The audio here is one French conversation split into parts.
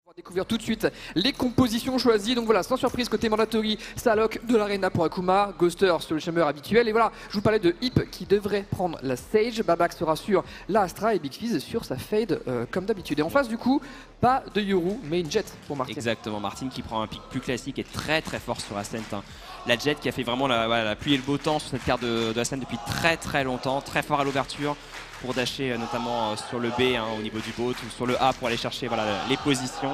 On va découvrir tout de suite les compositions choisies. Donc voilà, sans surprise, côté mandatory, Salok de l'Arena pour Akuma, Ghoster sur le Chamber habituel. Et voilà, je vous parlais de Hip qui devrait prendre la Sage, Babax sera sur la Astra et Big Fizz sur sa Fade comme d'habitude. Et en face du coup, pas de Yoru, mais une Jet pour Martin. Exactement, Martin qui prend un pick plus classique et très fort sur Ascent. Hein. La Jet qui a fait vraiment la pluie et le beau temps sur cette carte de Ascent depuis très longtemps, très fort à l'ouverture pour dasher notamment sur le B au niveau du bot ou sur le A pour aller chercher les positions.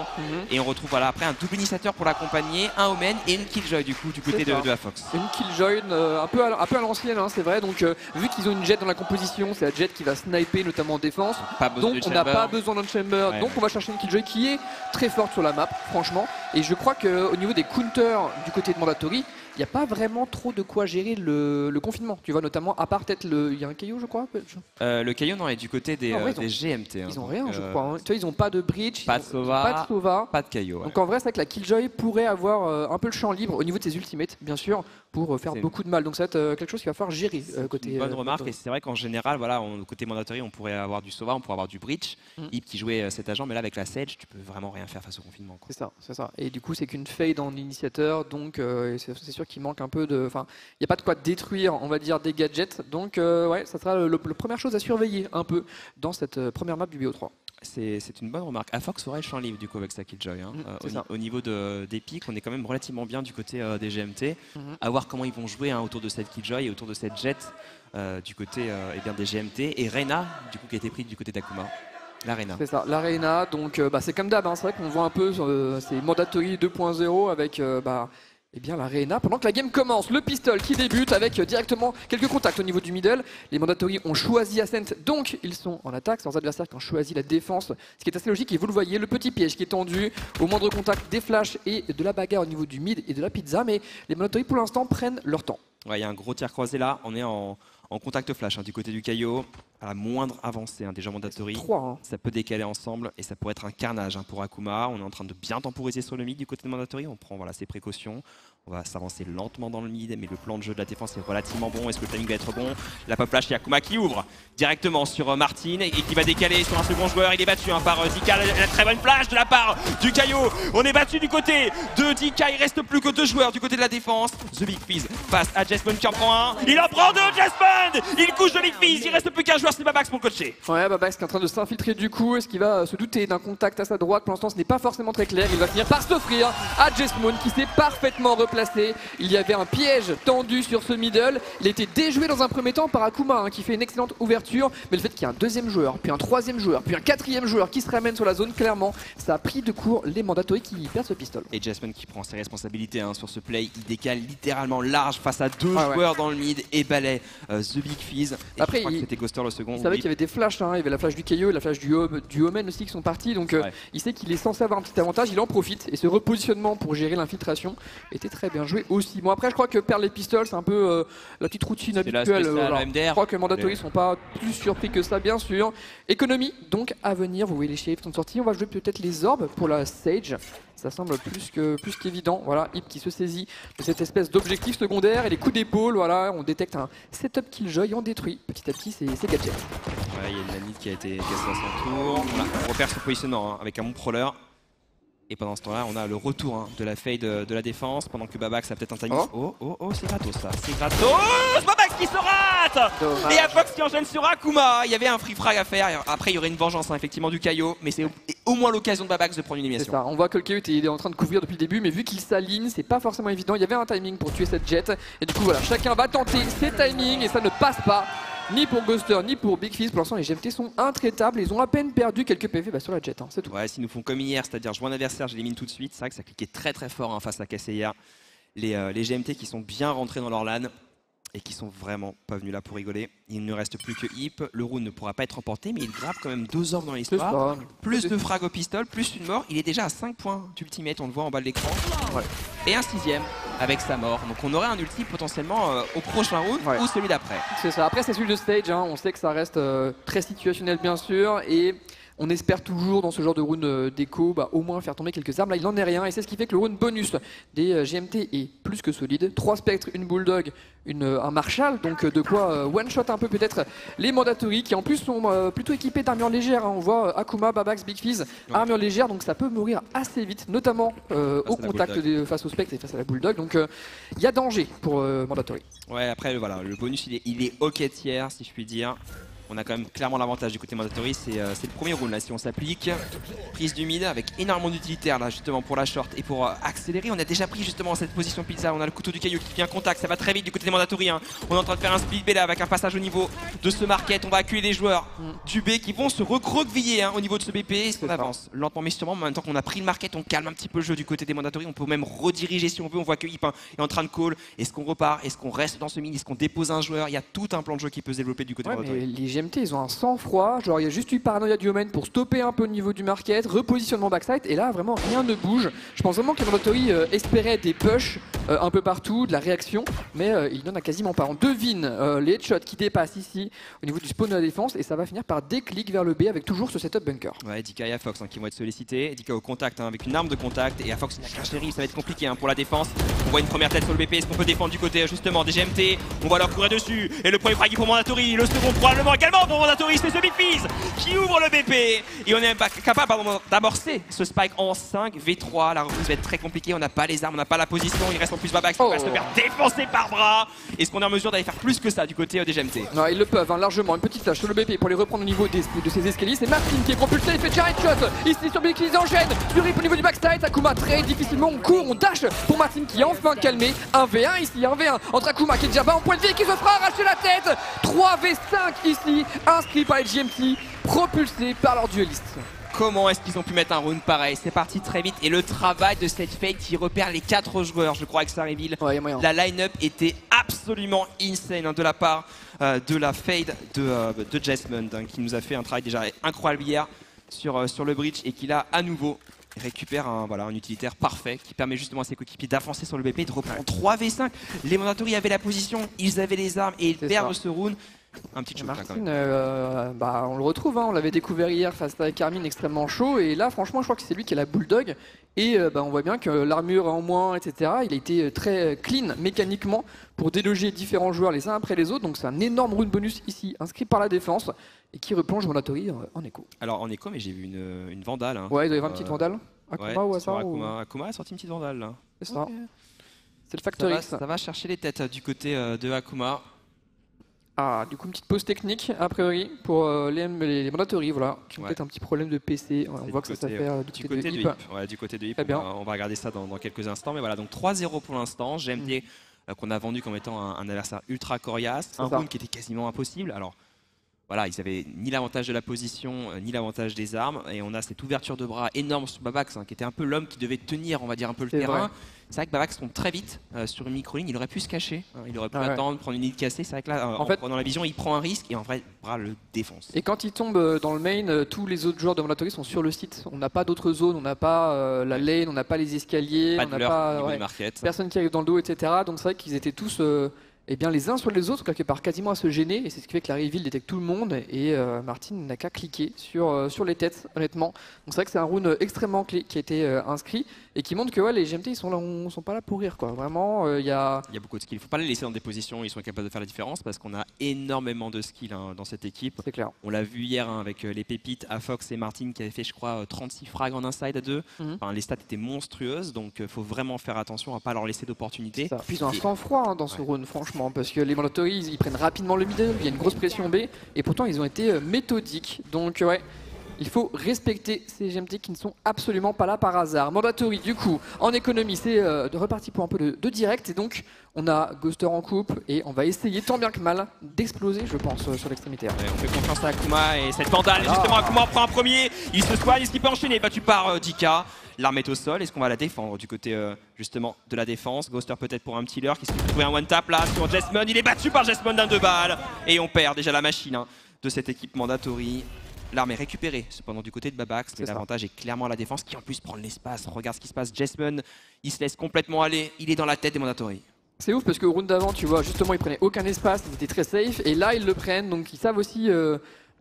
Et on retrouve après un double initiateur pour l'accompagner, un Omen et une Killjoy du coup du côté de la Fox. Une Killjoy un peu à l'ancienne, hein, c'est vrai. Donc vu qu'ils ont une Jet dans la composition, c'est la Jet qui va sniper notamment en défense. Donc on n'a pas besoin d'un chamber. Donc on va chercher une Killjoy qui est très forte sur la map, franchement. Et je crois qu'au niveau des counters du côté de Mandatory, il n'y a pas vraiment trop de quoi gérer le confinement. Tu vois, notamment, à part peut-être il y a un KO, je crois. Le KO, non, est du côté des GMT. Ils ont rien, je crois. Hein. Tu vois, ils n'ont pas de bridge, pas de Sova, pas de KO. Ouais. Donc en vrai, c'est vrai que la Killjoy pourrait avoir un peu le champ libre au niveau de ses ultimates, bien sûr, pour faire beaucoup de mal. Donc ça va être quelque chose qu'il va falloir gérer côté. Bonne remarque. Et c'est vrai qu'en général, côté mandatory, on pourrait avoir du Sova, on pourrait avoir du bridge. Hip qui jouait cet agent, mais là avec la Sage, tu peux vraiment rien faire face au confinement. C'est ça. Et du coup, c'est qu'une fade en initiateur, donc c'est sûr qu'il manque un peu de. Enfin, il n'y a pas de quoi détruire, on va dire, des gadgets. Donc ouais, ça sera la première chose à surveiller un peu dans cette première map du BO3. C'est une bonne remarque. Afox aurait le champ libre du coup avec sa Killjoy. Hein. Au niveau des pics, on est quand même relativement bien du côté des GMT. À voir comment ils vont jouer autour de cette Killjoy et autour de cette Jet du côté des GMT. Et Reyna, du coup, qui a été pris du côté d'Akuma. L'Arena. C'est ça, l'Arena. Donc c'est comme d'hab, hein. C'est vrai qu'on voit un peu ces Mandatory 2.0 avec l'Arena. Pendant que la game commence, le pistol qui débute avec directement quelques contacts au niveau du middle. Les Mandatory ont choisi Ascent, donc ils sont en attaque. C'est leurs adversaires qui ont choisi la défense, ce qui est assez logique. Et vous le voyez, le petit piège qui est tendu au moindre contact des flashs et de la bagarre au niveau du mid et de la pizza. Mais les Mandatory pour l'instant prennent leur temps. Ouais, il y a un gros tir croisé là. On est en contact flash du côté du KO. À la moindre avancée déjà Mandatory, ça peut décaler ensemble et ça pourrait être un carnage pour Akuma. On est en train de bien temporiser sur le mid du côté de Mandatory. On prend ses précautions. On va s'avancer lentement dans le mid, mais le plan de jeu de la défense est relativement bon. Est-ce que le timing va être bon? La pop flash, il y a Akuma qui ouvre directement sur Martin et qui va décaler sur un second joueur. Il est battu par Dika. La très bonne flash de la part du KO. On est battu du côté de Dika. Il reste plus que 2 joueurs du côté de la défense. The Big Fizz face à Jesmond qui en prend un. Il en prend 2, Jesmond. Il couche The Big Fizz. Il reste plus qu'un joueur, c'est Babax pour le coacher. Ouais, Babax qui est en train de s'infiltrer du coup. Est-ce qu'il va se douter d'un contact à sa droite? Pour l'instant, ce n'est pas forcément très clair. Il va finir par s'offrir à Jesmond qui s'est parfaitement replacé. Il y avait un piège tendu sur ce middle. Il a été déjoué dans un premier temps par Akuma qui fait une excellente ouverture. Mais le fait qu'il y ait un deuxième joueur, puis un troisième joueur, puis un quatrième joueur qui se ramène sur la zone, clairement, ça a pris de court les Mandatory qui perdent ce pistol. Et Jesmond qui prend ses responsabilités sur ce play. Il décale littéralement large face à 2 joueurs dans le mid et balaie The Big Fizz. Et après, c'était Ghoster le second. Il savait qu'il y avait des flashs. Il y avait la flash du KO et la flash du Omen aussi qui sont partis. Donc il sait qu'il est censé avoir un petit avantage. Il en profite. Et ce repositionnement pour gérer l'infiltration était très bien joué aussi. Bon, après, je crois que perdre les pistols, c'est un peu la petite routine habituelle. Je crois que Mandatory sont pas plus surpris que ça, bien sûr. Économie, donc à venir. Vous voyez, les shérifs sont sortis. On va jouer peut-être les orbes pour la Sage. Ça semble plus qu'évident. Voilà, Hip qui se saisit de cette espèce d'objectif secondaire et les coups d'épaule. Voilà, on détecte un setup Killjoy. On détruit petit à petit ces gadgets. Ouais, il y a une limite qui a été cassée à son tour. Voilà, on repère son positionnement avec un bon prowler. Et pendant ce temps-là, on a le retour de la fade de la défense, pendant que Babax a peut-être un timing. Oh, c'est gratos ça, c'est gratos. Babax qui se rate. Et Afox qui enchaîne sur Akuma. Il y avait un free frag à faire. Après, il y aurait une vengeance effectivement du KO, mais c'est au moins l'occasion de Babax de prendre une élimination. C'est ça, on voit que le KO est en train de couvrir depuis le début, mais vu qu'il s'aligne, c'est pas forcément évident. Il y avait un timing pour tuer cette Jet. Et du coup, voilà, chacun va tenter ses timings et ça ne passe pas. Ni pour Ghoster, ni pour Big Fizz. Pour l'instant, les GMT sont intraitables. Ils ont à peine perdu quelques PV sur la Jet. C'est tout. Ouais, s'ils nous font comme hier, c'est-à-dire je vois un adversaire, j'élimine tout de suite. C'est vrai que ça cliquait très fort face à KCIA. Les GMT qui sont bien rentrés dans leur LAN et qui sont vraiment pas venus là pour rigoler. Il ne reste plus que Hip. Le round ne pourra pas être remporté, mais il grappe quand même 2 orbes dans l'histoire. Plus de frags au pistol, plus une mort. Il est déjà à 5 points d'ultimate, on le voit en bas de l'écran. Et un 6ème avec sa mort. Donc on aurait un ulti potentiellement au prochain round ou celui d'après. C'est ça. Après, c'est celui de Stage. On sait que ça reste très situationnel, bien sûr. Et On espère toujours dans ce genre de rune déco au moins faire tomber quelques armes. Là il n'en est rien et c'est ce qui fait que le rune bonus des GMT est plus que solide. 3 spectres, une bulldog, un marshal, donc de quoi one-shot un peu peut-être les mandatory qui en plus sont plutôt équipés d'armure légère. On voit Akuma, Babax, Big Fizz, armure légère, donc ça peut mourir assez vite, notamment au contact face au spectre et face à la bulldog. Donc il y a danger pour mandatory. Ouais, après voilà, le bonus il est ok tiers si je puis dire. On a quand même clairement l'avantage du côté mandatory, c'est le premier round là si on s'applique. Prise du mid avec énormément d'utilitaires là justement pour la short et pour accélérer. On a déjà pris justement cette position pizza, on a le couteau du caillou qui vient en contact, ça va très vite du côté des mandatory. Hein. On est en train de faire un split B là avec un passage au niveau de ce market. On va accueillir les joueurs du B qui vont se recroqueviller au niveau de ce BP. Est-ce qu'on avance lentement mais sûrement, en même temps qu'on a pris le market, on calme un petit peu le jeu du côté des mandatory. On peut même rediriger si on veut, on voit que Hip est en train de call. Est-ce qu'on repart? Est-ce qu'on reste dans ce mid? Est-ce qu'on dépose un joueur? Il y a tout un plan de jeu qui peut se développer du côté des mandatory. Les GMT ils ont un sang-froid, genre il y a juste eu paranoïa du Omen pour stopper un peu au niveau du market, repositionnement backside et là vraiment rien ne bouge. Je pense vraiment que les mandatory espéraient des push un peu partout, de la réaction, mais il n'en a quasiment pas. On devine les headshots qui dépassent ici au niveau du spawn de la défense et ça va finir par des clics vers le B avec toujours ce setup bunker. Ouais, Dika et Afox qui vont être sollicités. Dika au contact avec une arme de contact et Afox il a qu'un shérif, ça va être compliqué pour la défense. On voit une première tête sur le BP, est-ce qu'on peut défendre du côté justement des GMT? On va leur courir dessus et le premier frag pour mandatory, le second probablement également pour mandatory, c'est ce Big Fizz qui ouvre le BP et on est capable d'amorcer ce spike en 5v3. La reprise va être très compliquée, on n'a pas les armes, on n'a pas la position, il reste en plus Babax qui va se faire défoncer par bras. Est-ce qu'on est en mesure d'aller faire plus que ça du côté des GMT? Non, ils le peuvent largement, une petite flash sur le BP pour les reprendre au niveau de ses escaliers. C'est Martin qui est propulsé, il fait déjà headshot ici sur Big Fizz, enchaîne du rip au niveau du backside. Akuma très difficilement, on court, on dash pour Martin qui est enfin calmé. 1v1 ici, 1v1 entre Akuma qui est déjà bas en point de vie qui se fera arracher la tête. 3v5 ici, inscrit par les GMT, propulsé par leurs duelistes. Comment est-ce qu'ils ont pu mettre un round pareil? C'est parti très vite et le travail de cette fake qui repère les 4 joueurs, je crois que ça reveal. La line-up était absolument insane de la part de la fade de Jesmond qui nous a fait un travail déjà incroyable hier sur le bridge et qui là à nouveau récupère un utilitaire parfait qui permet justement à ses coéquipiers d'avancer sur le BP et de reprendre 3v5. Les mandatory avaient la position, ils avaient les armes et ils perdent ce round. Un petit choc là quand même. On le retrouve, on l'avait découvert hier face à Carmine extrêmement chaud et là franchement je crois que c'est lui qui a la bulldog et on voit bien que l'armure en moins etc. Il a été très clean mécaniquement pour déloger différents joueurs les uns après les autres, donc c'est un énorme rune bonus ici inscrit par la défense et qui replonge mandatory en écho. Alors en écho mais j'ai vu une vandale. Ouais, il doit y avoir une petite vandale. Akuma ou Asa Akuma a sorti une petite vandale là. C'est ça. C'est le Factor X. Ça va chercher les têtes du côté de Akuma. Ah, du coup, une petite pause technique, a priori, pour les mandatory, voilà, qui ont peut-être un petit problème de PC. On voit que ça s'affaire du côté de Hip. Ouais, du côté de Hip, on va regarder ça dans quelques instants. Mais voilà, donc 3-0 pour l'instant. GMT qu'on a vendu comme étant un adversaire ultra coriace. Un round qui était quasiment impossible. Alors, voilà, ils avaient ni l'avantage de la position, ni l'avantage des armes. Et on a cette ouverture de bras énorme sur Babax, qui était un peu l'homme qui devait tenir, on va dire, un peu le terrain. C'est vrai que Babax tombe très vite sur une micro-ligne, il aurait pu se cacher, il aurait pu attendre, prendre une ligne cassée. C'est vrai que là, en prenant la vision, il prend un risque et en vrai, Bras le défonce. Et quand il tombe dans le main, tous les autres joueurs de mandatory sont sur le site. On n'a pas d'autres zones, on n'a pas la lane, on n'a pas les escaliers, on n'a pas personne qui arrive dans le dos, etc. Donc c'est vrai qu'ils étaient tous les uns sur les autres, quelque part quasiment à se gêner, et c'est ce qui fait que la reveal détecte tout le monde, et Martin n'a qu'à cliquer sur les têtes, honnêtement. Donc c'est vrai que c'est un rune extrêmement clé qui a été inscrit, et qui montre que les GMT ils sont pas là pour rire, quoi. Vraiment, il y a beaucoup de skills. Il ne faut pas les laisser dans des positions où ils sont capables de faire la différence, parce qu'on a énormément de skills dans cette équipe. C'est clair. On l'a vu hier avec les pépites, Afox et Martin qui avaient fait, je crois, 36 frags en inside à deux. Enfin, les stats étaient monstrueuses, donc il faut vraiment faire attention à ne pas leur laisser d'opportunités. Puis ils ont un sang-froid dans ce rune, franchement. Parce que les mandatory ils prennent rapidement le middle, il y a une grosse pression B et pourtant ils ont été méthodiques. Donc il faut respecter ces GMT qui ne sont absolument pas là par hasard. Mandatory du coup en économie c'est de reparti pour un peu de direct et donc on a Ghoster en coupe et on va essayer tant bien que mal d'exploser je pense sur l'extrémité. On fait confiance à Akuma et cette vandale justement Akuma en prend un premier, il se soigne, est-ce qu'il peut enchaîner? Battu par Dika. L'arme est au sol, est-ce qu'on va la défendre du côté justement de la défense? Ghoster peut-être pour un petit leurre qui se fait trouver un one tap là sur Jesmond, il est battu par Jesmond d'un 2 balles et on perd déjà la machine de cette équipe mandatory. L'arme est récupérée cependant du côté de Babax, mais l'avantage est clairement à la défense qui en plus prend l'espace. Regarde ce qui se passe, Jesmond il se laisse complètement aller, il est dans la tête des mandatory. C'est ouf parce qu'au round d'avant tu vois justement ils prenaient aucun espace, ils étaient très safe et là ils le prennent donc ils savent aussi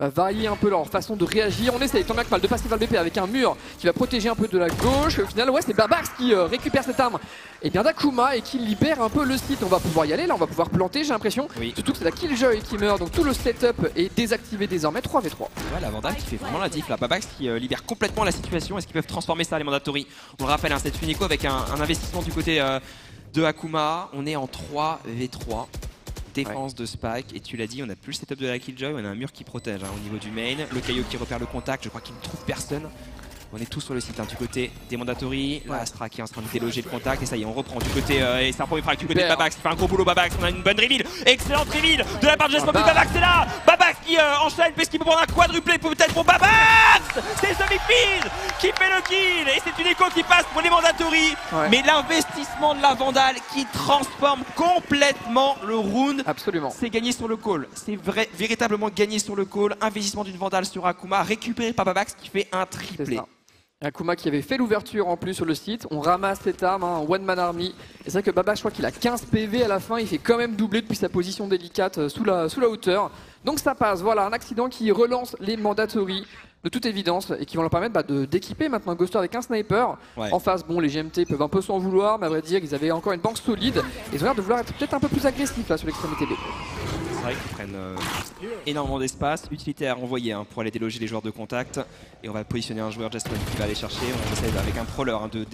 varier un peu leur façon de réagir. On essaye tant bien que mal de passer vers le BP avec un mur qui va protéger un peu de la gauche. Au final, ouais, c'est Babax qui récupère cette arme et bien d'Akuma et qui libère un peu le site. On va pouvoir y aller, là, on va pouvoir planter, j'ai l'impression. Oui. Surtout que c'est la Killjoy qui meurt, donc tout le setup est désactivé désormais. 3v3. Ouais, la Vandale qui fait vraiment la diff là. Babax qui libère complètement la situation. Est-ce qu'ils peuvent transformer ça les Mandatory? On le rappelle, hein, cette Funico avec un investissement du côté de Akuma. On est en 3v3. Défense de Spike, et tu l'as dit, on a plus le setup de la Killjoy, on a un mur qui protège au niveau du main, le Caillou qui repère le contact, je crois qu'il ne trouve personne. On est tous sur le site du côté des Mandatory, là Astra qui est en train de déloger le contact, et ça y est, on reprend du côté, et c'est un premier frag du côté de Babax qui fait un gros boulot. Babax, on a une bonne reveal, excellente reveal de la part de Jasper, Babax est là, Babax qui enchaîne, parce qu'il peut prendre un quadruplé peut-être pour Babax. C'est The Big Fizz qui fait le kill, et c'est une écho qui passe pour les Mandatory, mais l'investissement de la Vandale qui transforme complètement le round. Absolument. C'est gagné sur le call, c'est véritablement gagné sur le call, investissement d'une Vandale sur Akuma, récupéré par Babax qui fait un triplé. Akuma qui avait fait l'ouverture en plus sur le site, on ramasse cette arme, un one man army. Et c'est vrai que Babax, je crois qu'il a 15 PV à la fin, il fait quand même doubler depuis sa position délicate sous la hauteur. Donc ça passe, voilà, un accident qui relance les Mandatory de toute évidence et qui vont leur permettre d'équiper maintenant Ghoster avec un sniper. En face, bon, les GMT peuvent un peu s'en vouloir, mais à vrai dire, ils avaient encore une banque solide. Et ils ont l'air de vouloir être peut-être un peu plus agressifs là sur l'extrémité B. C'est vrai qu'ils prennent énormément d'espace, utilité à renvoyer pour aller déloger les joueurs de contact. Et on va positionner un joueur Jasmine qui va aller chercher. On essaie avec un prowler de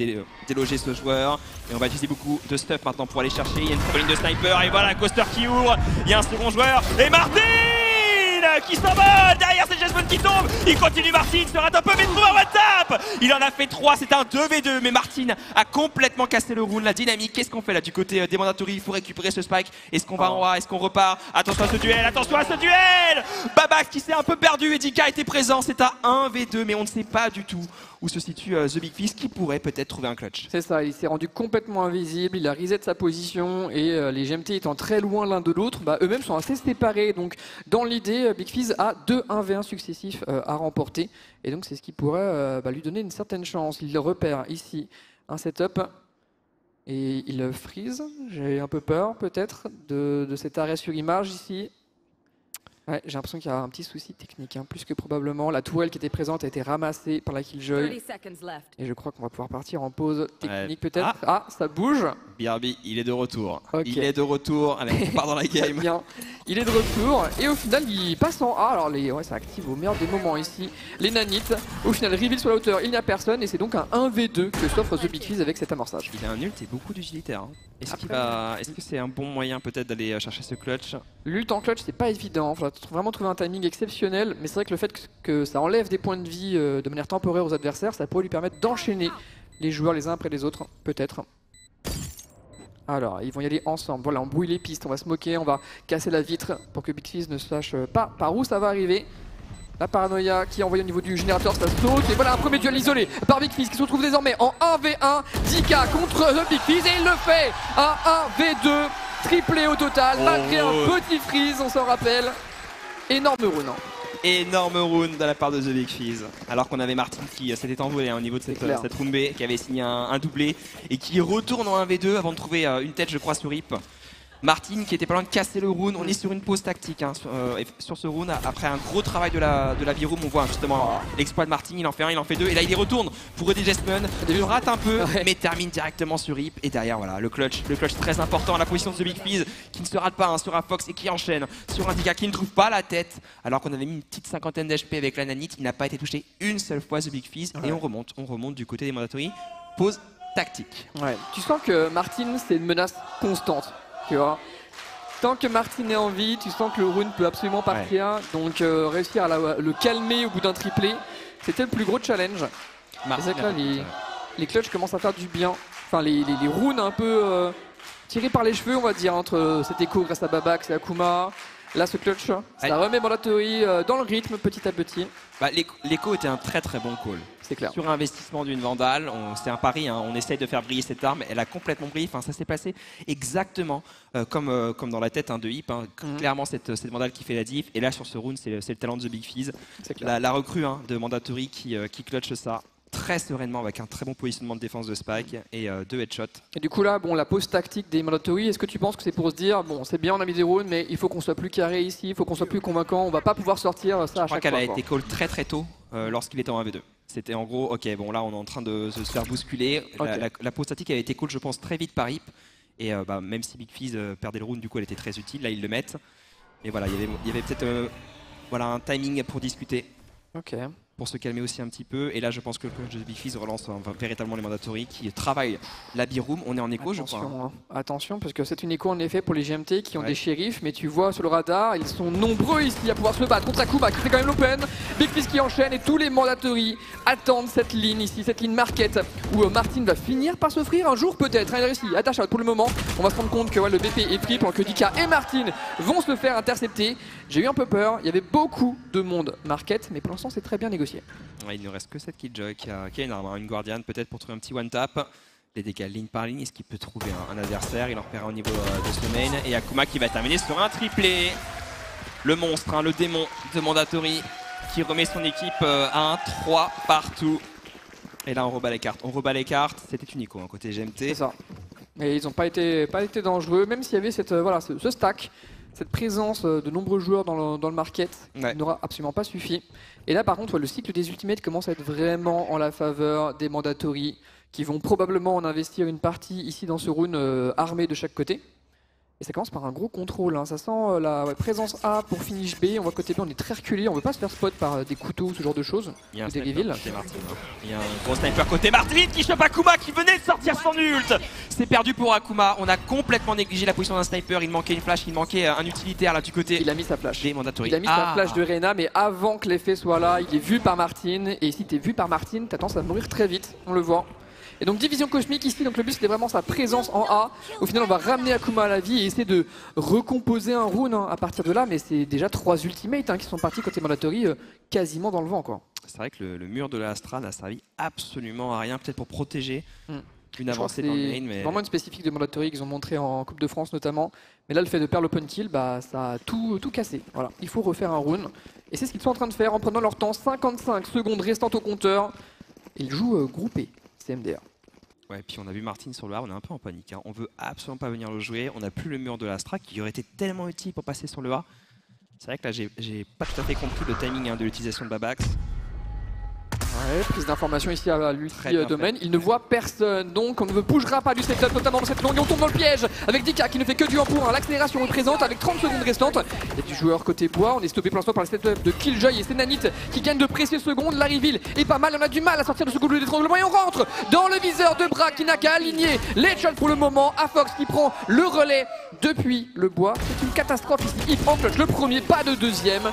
déloger ce joueur. Et on va utiliser beaucoup de stuff maintenant pour aller chercher. Il y a une ligne de sniper et voilà, Ghoster qui ouvre. Il y a un second joueur et Martin qui s'envole. Derrière, c'est Jasmine qui tombe. Il continue, Martin se rate un peu mais trouve un WhatsApp. Il en a fait 3, c'est un 2v2. Mais Martin a complètement cassé le round, la dynamique. Qu'est-ce qu'on fait là du côté des Mandatory? Il faut récupérer ce spike. Est-ce qu'on va en A? Est-ce qu'on repart? Attention à ce duel, attention à ce duel. Babax qui s'est un peu perdu et Dika était présent. C'est à 1v2, mais on ne sait pas du tout où se situe The Big Fizz qui pourrait peut-être trouver un clutch. C'est ça, il s'est rendu complètement invisible, il a reset sa position et les GMT étant très loin l'un de l'autre, eux-mêmes sont assez séparés. Donc dans l'idée, Big Fizz a 2 1v1 successifs à remporter et donc c'est ce qui pourrait lui donner une certaine chance. Il repère ici un setup et il freeze. J'ai un peu peur peut-être de cet arrêt sur image ici. Ouais, j'ai l'impression qu'il y a un petit souci technique, plus que probablement. La tourelle qui était présente a été ramassée par la Killjoy. Et je crois qu'on va pouvoir partir en pause technique peut-être. Ah, ça bouge. BRB, il est de retour. Okay. Il est de retour. Allez, on part dans la game. Bien. Il est de retour. Et au final, il passe en A. Alors, ça active au meilleur des moments ici. Les nanites. Au final, reveal sur la hauteur, il n'y a personne. Et c'est donc un 1v2 que s'offre The Big Fizz avec cet amorçage. Il a un ult et beaucoup d'utilitaire. Est-ce que c'est un bon moyen peut-être d'aller chercher ce clutch? L'ult en clutch, c'est pas évident. Il faut vraiment trouver un timing exceptionnel. Mais c'est vrai que le fait que ça enlève des points de vie de manière temporaire aux adversaires, ça pourrait lui permettre d'enchaîner les joueurs les uns après les autres, peut-être. Alors, ils vont y aller ensemble. Voilà, on brouille les pistes, on va se moquer, on va casser la vitre pour que Big Fizz ne sache pas par où ça va arriver. La paranoïa qui est envoyée au niveau du générateur, ça saute. Et voilà un premier duel isolé par Big Fizz qui se retrouve désormais en 1v1. 10K contre le Big Fizz et il le fait. Un 1v2, triplé au total, malgré un petit freeze, on s'en rappelle. Énorme round. Énorme round de la part de The Big Fizz. Alors qu'on avait Martin qui s'était envolé au niveau de cette round B, qui avait signé un doublé et qui retourne en 1v2 avant de trouver une tête, je crois, sur Rip. Martin qui était pas loin de casser le round. On est sur une pause tactique sur ce round. Après un gros travail de la V-Room, on voit justement l'exploit de Martin. Il en fait un, il en fait deux. Et là, il y retourne pour aider Jesmon. Il rate un peu, mais termine directement sur Rip. Et derrière, voilà, le clutch très important à la position de The Big Fizz qui ne se rate pas sur un Fox et qui enchaîne sur un Dika qui ne trouve pas la tête. Alors qu'on avait mis une petite cinquantaine d'HP avec la nanite. Il n'a pas été touché une seule fois, The Big Fizz. Et on remonte du côté des Mandatory. Pause tactique. Ouais. Tu sens que Martin, c'est une menace constante. Tu vois. Tant que Martin est en vie, tu sens que le round peut absolument partir. Donc réussir à le calmer au bout d'un triplé, c'était le plus gros challenge. C'est vrai que là, les clutches commencent à faire du bien. Enfin, les rounds un peu tirés par les cheveux, on va dire, entre cet écho grâce à Babax et Akuma. Là, ce clutch, ça remet Mandatory dans le rythme petit à petit. L'écho était un très très bon call. C'est clair. Sur un investissement d'une Vandale, c'est un pari, on essaye de faire briller cette arme, elle a complètement brillé, ça s'est passé exactement comme dans la tête de Hip. Clairement cette Vandale qui fait la diff, et là sur ce round c'est le talent de The Big Fizz. La recrue de Mandatory qui clutche ça. très sereinement avec un très bon positionnement de défense de Spike et 2 headshots. Et du coup là, bon, la pause tactique des Mandatory, est-ce que tu penses que c'est pour se dire, bon, c'est bien, on a mis des rounds, mais il faut qu'on soit plus carré ici, il faut qu'on soit plus convaincant, on va pas pouvoir sortir ça à chaque fois. Je crois qu'elle a été call très tôt lorsqu'il était en 1v2. C'était en gros, ok, bon là on est en train de se faire bousculer. Okay. La pause tactique avait été call, je pense, très vite par Hip. Et même si Big Fizz perdait le round, du coup elle était très utile, là ils le mettent. Et voilà, il y avait peut-être un timing pour discuter. Ok. Pour se calmer aussi un petit peu. Et là, je pense que le coach de Big Fizz relance véritablement les Mandatory qui travaillent la B-Room. On est en écho, je crois. Hein. Attention, parce que c'est une écho en effet pour les GMT qui ont des shérifs, mais tu vois sur le radar, ils sont nombreux ici à pouvoir se battre contre Akuma qui fait quand même l'open. Big Fizz qui enchaîne et tous les Mandatory attendent cette ligne ici, cette ligne market où Martin va finir par s'offrir un jour peut-être. Il réussit, attache out pour le moment. On va se rendre compte que le BP est pris pendant que Dika et Martin vont se faire intercepter. J'ai eu un peu peur, il y avait beaucoup de monde market, mais pour l'instant c'est très bien négocié. Ouais, il ne reste que cette Killjoy qui a une arme, une Guardian peut-être pour trouver un petit one-tap. Les dégâts ligne par ligne, est-ce qu'il peut trouver un adversaire? Il en repérera au niveau de ce main. Et Akuma qui va terminer sur un triplé. Le monstre, le démon de Mandatory qui remet son équipe à 1-3 partout. Et là on rebat les cartes. C'était unico côté GMT. C'est ça. Et ils n'ont pas été dangereux, même s'il y avait ce stack. Cette présence de nombreux joueurs dans le market n'aura absolument pas suffi. Et là par contre le cycle des ultimates commence à être vraiment en la faveur des Mandatory qui vont probablement en investir une partie ici dans ce round armé de chaque côté. Et ça commence par un gros contrôle, ça sent la présence A pour finish B. On voit côté B on est très reculé, on veut pas se faire spot par des couteaux, ce genre de choses. Il y a un sniper côté Martin. Il y a un gros sniper côté Martin qui chope Akuma qui venait de sortir son ult. C'est perdu pour Akuma, on a complètement négligé la position d'un sniper, il manquait une flash, il manquait un utilitaire là du côté. Il a mis sa flash. Des Mandatory. Il a mis sa flash de Reyna, mais avant que l'effet soit là, il est vu par Martin. Et si t'es vu par Martin, t'as tendance à mourir très vite, on le voit. Et donc division cosmique ici, donc le but c'était vraiment sa présence en A. Au final on va ramener Akuma à la vie et essayer de recomposer un round à partir de là, mais c'est déjà 3 ultimates qui sont partis côté Mandatory quasiment dans le vent quoi. C'est vrai que le mur de l'Astra n'a servi absolument à rien, peut-être pour protéger une avancée dans le main. Mais... C'est vraiment une spécifique de Mandatory qu'ils ont montré en Coupe de France notamment. Mais là le fait de perdre l'open kill, ça a tout cassé. Voilà. Il faut refaire un round. Et c'est ce qu'ils sont en train de faire en prenant leur temps, 55 secondes restantes au compteur. Et ils jouent groupé. MDR. Ouais, puis on a vu Martin sur le A, on est un peu en panique. On veut absolument pas venir le jouer. On n'a plus le mur de l'Astra qui aurait été tellement utile pour passer sur le A. C'est vrai que là, j'ai pas tout à fait compris le timing de l'utilisation de Babax. Ouais, prise d'information ici à l'ulti domaine. Il ne voit personne, donc on ne bougera pas du setup, notamment dans cette longue. Et on tombe dans le piège avec Dika qui ne fait que du 1 pour 1. L'accélération est présente avec 30 secondes restantes. Et du joueur côté bois, on est stoppé pour l'instant par le setup de Killjoy et c'est Nanit qui gagne de précieuses secondes. La reveal est pas mal, on a du mal à sortir de ce goulot d'étranglement et on rentre dans le viseur de Bra qui n'a qu'à aligner les shots pour le moment. Afox qui prend le relais depuis le bois. C'est une catastrophe ici. Il prend clutch le premier, pas de deuxième.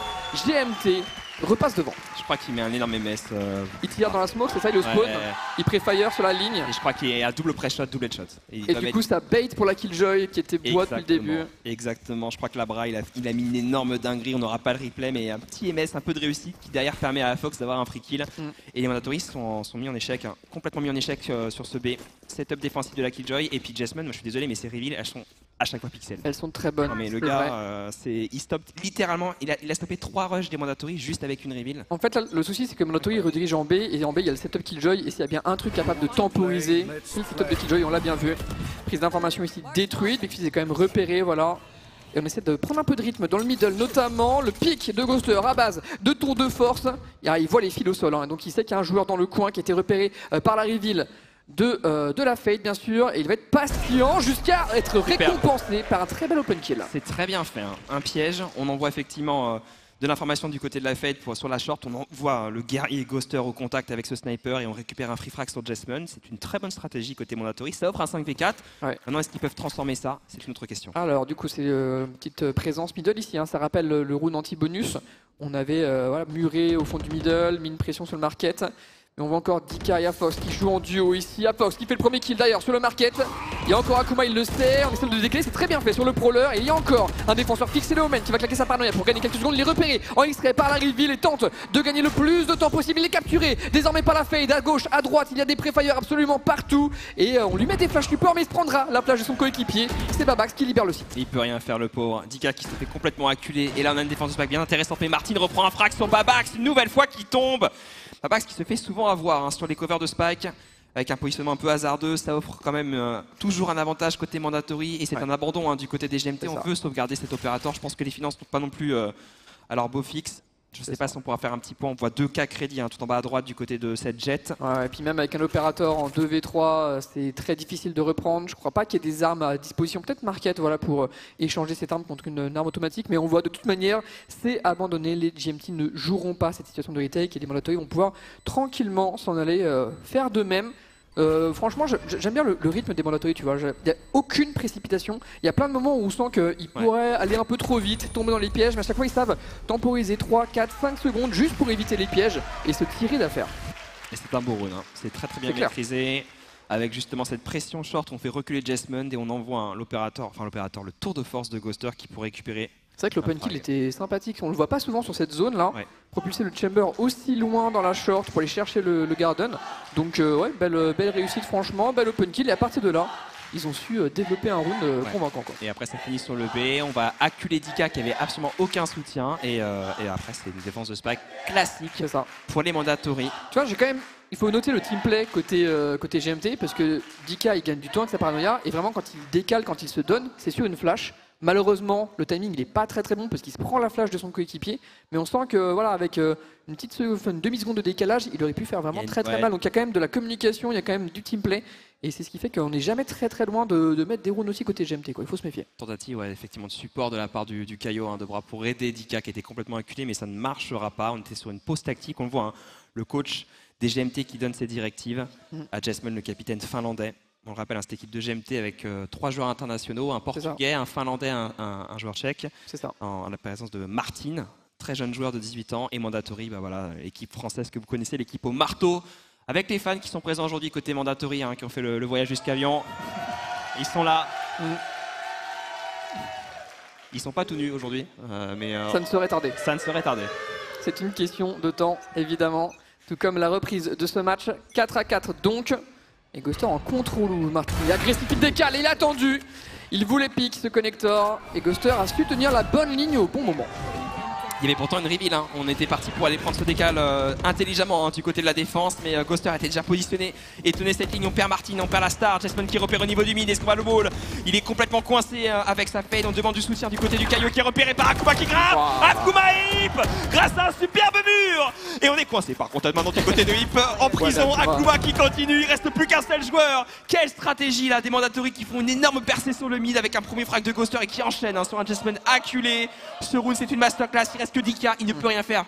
GMT repasse devant. Je crois qu'il met un énorme MS. Il tire dans la smoke, c'est ça, il le spawn. Il pré-fire sur la ligne. Et je crois qu'il est à double press-shot, double headshot. Et du coup, ça bait pour la Killjoy qui était bois depuis le début. Exactement, je crois que Labra, il a mis une énorme dinguerie. On n'aura pas le replay, mais un petit MS, un peu de réussite qui derrière permet à Fox d'avoir un free kill. Et les Mandatory sont mis en échec, complètement mis en échec sur ce B. Setup défensif de la Killjoy. Et puis Jasmine, moi je suis désolé, mais ces reveals, elles sont à chaque fois pixel. Elles sont très bonnes. Non, mais le gars, il stoppe littéralement, il a stoppé 3 rushs des Mandatory juste avec une reveal. En fait, là, le souci c'est que Mandatory redirige en B et en B il y a le setup Killjoy et s'il y a bien un truc capable de temporiser, c'est le setup de Killjoy, on l'a bien vu. Prise d'information ici détruite, Big Fizz est quand même repéré, voilà. Et on essaie de prendre un peu de rythme dans le middle, notamment le pic de Ghoster à base de tour de force. Il voit les fils au sol, donc il sait qu'il y a un joueur dans le coin qui a été repéré par la reveal de la Fate bien sûr, et il va être patient jusqu'à être récompensé par un très bel open kill. C'est très bien fait, un piège, on envoie effectivement de l'information du côté de la Fate sur la short, on envoie le guerrier Ghoster au contact avec ce sniper et on récupère un free frag sur Jasmine. C'est une très bonne stratégie côté Mandatory, ça offre un 5v4. Maintenant est-ce qu'ils peuvent transformer ça? C'est une autre question. Alors du coup c'est une petite présence middle ici, ça rappelle le round anti-bonus. On avait muré au fond du middle, mis une pression sur le market. Et on voit encore Dika et Afox qui jouent en duo ici. Afox qui fait le premier kill d'ailleurs sur le market. Il y a encore Akuma, il le sert. On essaie de le décaler, c'est très bien fait sur le brawler. Et il y a encore un défenseur fixé, le Omen, qui va claquer sa paranoïa pour gagner quelques secondes. Il est repéré en extrait par la reveal et tente de gagner le plus de temps possible. Il est capturé désormais par la fade. À gauche, à droite, il y a des pré-fire absolument partout. Et on lui met des flash support, mais il se prendra la plage de son coéquipier. C'est Babax qui libère le site. Il peut rien faire le pauvre. Dika qui se fait complètement acculer. Et là on a une défense de Spike bien intéressante. Mais Martin reprend un frag sur Babax une nouvelle fois qui tombe. Babax qui se fait souvent avoir sur les covers de Spike, avec un positionnement un peu hasardeux, ça offre quand même toujours un avantage côté Mandatory, et c'est un abandon du côté des GMT. On veut sauvegarder cet opérateur. Je pense que les finances sont pas non plus à leur beau fixe. Je ne sais pas si on pourra faire un petit point. On voit 2K crédit tout en bas à droite du côté de cette Jet. Ouais, et puis même avec un opérateur en 2v3, c'est très difficile de reprendre. Je crois pas qu'il y ait des armes à disposition, peut-être Market, voilà, pour échanger cette arme contre une arme automatique. Mais on voit de toute manière, c'est abandonné. Les GMT ne joueront pas cette situation de retake et les Mandatory vont pouvoir tranquillement s'en aller faire de même. Franchement, j'aime bien le rythme des Mandatory, tu vois. Il n'y a aucune précipitation. Il y a plein de moments où on sent qu'ils pourraient aller un peu trop vite, tomber dans les pièges, mais à chaque fois ils savent temporiser 3, 4, 5 secondes juste pour éviter les pièges et se tirer d'affaire. Et c'est un beau run, c'est très bien maîtrisé. Avec justement cette pression short, on fait reculer Jesmond et on envoie l'opérateur, le tour de force de Ghoster qui pourrait récupérer. C'est vrai que l'open kill était sympathique, on le voit pas souvent sur cette zone là. Propulser le chamber aussi loin dans la short pour aller chercher le garden. Donc ouais, belle réussite franchement, bel open kill et à partir de là, ils ont su développer un round convaincant quoi. Et après ça finit sur le B, on va acculer Dika qui avait absolument aucun soutien et après c'est une défense de Spike classique pour les Mandatory. Tu vois, j'ai quand même, il faut noter le team play côté GMT parce que Dika il gagne du temps avec sa paranoïa et vraiment quand il décale, quand il se donne, c'est sur une flash. Malheureusement, le timing il est pas très bon parce qu'il se prend la flash de son coéquipier, mais on sent que voilà, avec une demi-seconde de décalage, il aurait pu faire vraiment très mal. Donc il y a quand même de la communication, il y a quand même du team play, et c'est ce qui fait qu'on n'est jamais très loin de mettre des rounds aussi côté GMT, quoi. Il faut se méfier. Tentative, effectivement, de support de la part du Kaio de bras pour aider Dika qui était complètement acculé, mais ça ne marchera pas. On était sur une pause tactique, on le voit, le coach des GMT qui donne ses directives à Jesmond, le capitaine finlandais. On le rappelle, cette équipe de GMT avec 3 joueurs internationaux, un portugais, un finlandais, un joueur tchèque. C'est ça. En la présence de Martin, très jeune joueur de 18 ans, et Mandatory, voilà, l'équipe française que vous connaissez, l'équipe au marteau, avec les fans qui sont présents aujourd'hui côté Mandatory, qui ont fait le voyage jusqu'à Lyon. Ils sont là. Ils sont pas tout nus aujourd'hui, mais ça ne serait tardé. Ça ne serait tardé. C'est une question de temps, évidemment, tout comme la reprise de ce match 4-4 donc. Et Ghoster en contrôle, Martin. Il est agressif, il décale, il a attendu. Il voulait pique ce connector. Et Ghoster a su tenir la bonne ligne au bon moment. Il y avait pourtant une reveal, on était parti pour aller prendre ce décal intelligemment du côté de la défense, mais Ghoster était déjà positionné et tenait cette ligne. On perd Martin, on perd la star, Jesmond qui repère au niveau du mid, est-ce qu'on va le ball? Il est complètement coincé avec sa fade, on demande du soutien du côté du Kaio qui est repéré par Akuma qui grimpe. Akuma et Hip grâce à un superbe mur. Et on est coincé par contre maintenant du côté de Hip en prison. Akuma qui continue, il reste plus qu'un seul joueur. Quelle stratégie là, des Mandatory qui font une énorme percée sur le mid avec un premier frag de Ghoster et qui enchaîne sur un Jesmond acculé. Ce round c'est une masterclass, il reste que Dika, il ne peut rien faire,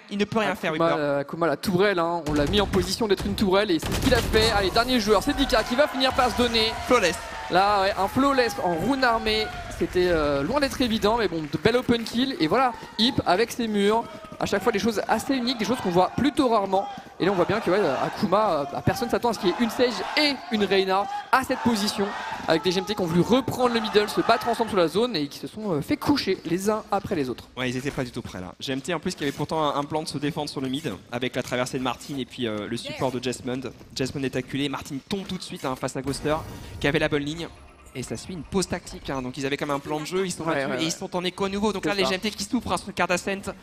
Akuma la tourelle, on l'a mis en position d'être une tourelle et c'est ce qu'il a fait. Allez, dernier joueur, c'est Dika qui va finir par se donner. Flawless. Là, un flawless en rune armée, c'était loin d'être évident, mais bon, de belles open kill. Et voilà, Hip avec ses murs, à chaque fois des choses assez uniques, des choses qu'on voit plutôt rarement. Et là, on voit bien que Akuma, personne s'attend à ce qu'il y ait une Sage et une Reyna à cette position, avec des GMT qui ont voulu reprendre le middle, se battre ensemble sur la zone et qui se sont fait coucher les uns après les autres. Ouais, ils étaient pas du tout prêts là. GMT en plus qui avait pourtant un plan de se défendre sur le mid, avec la traversée de Martin et puis le support de Jesmond. Jesmond est acculé, Martin tombe tout de suite face à Ghoster, qui avait la bonne ligne. Et ça suit une pause tactique, donc ils avaient quand même un plan de jeu, ils sont battus et ils sont en écho à nouveau. Donc là, les GMT qui souffrent sur carte Ascent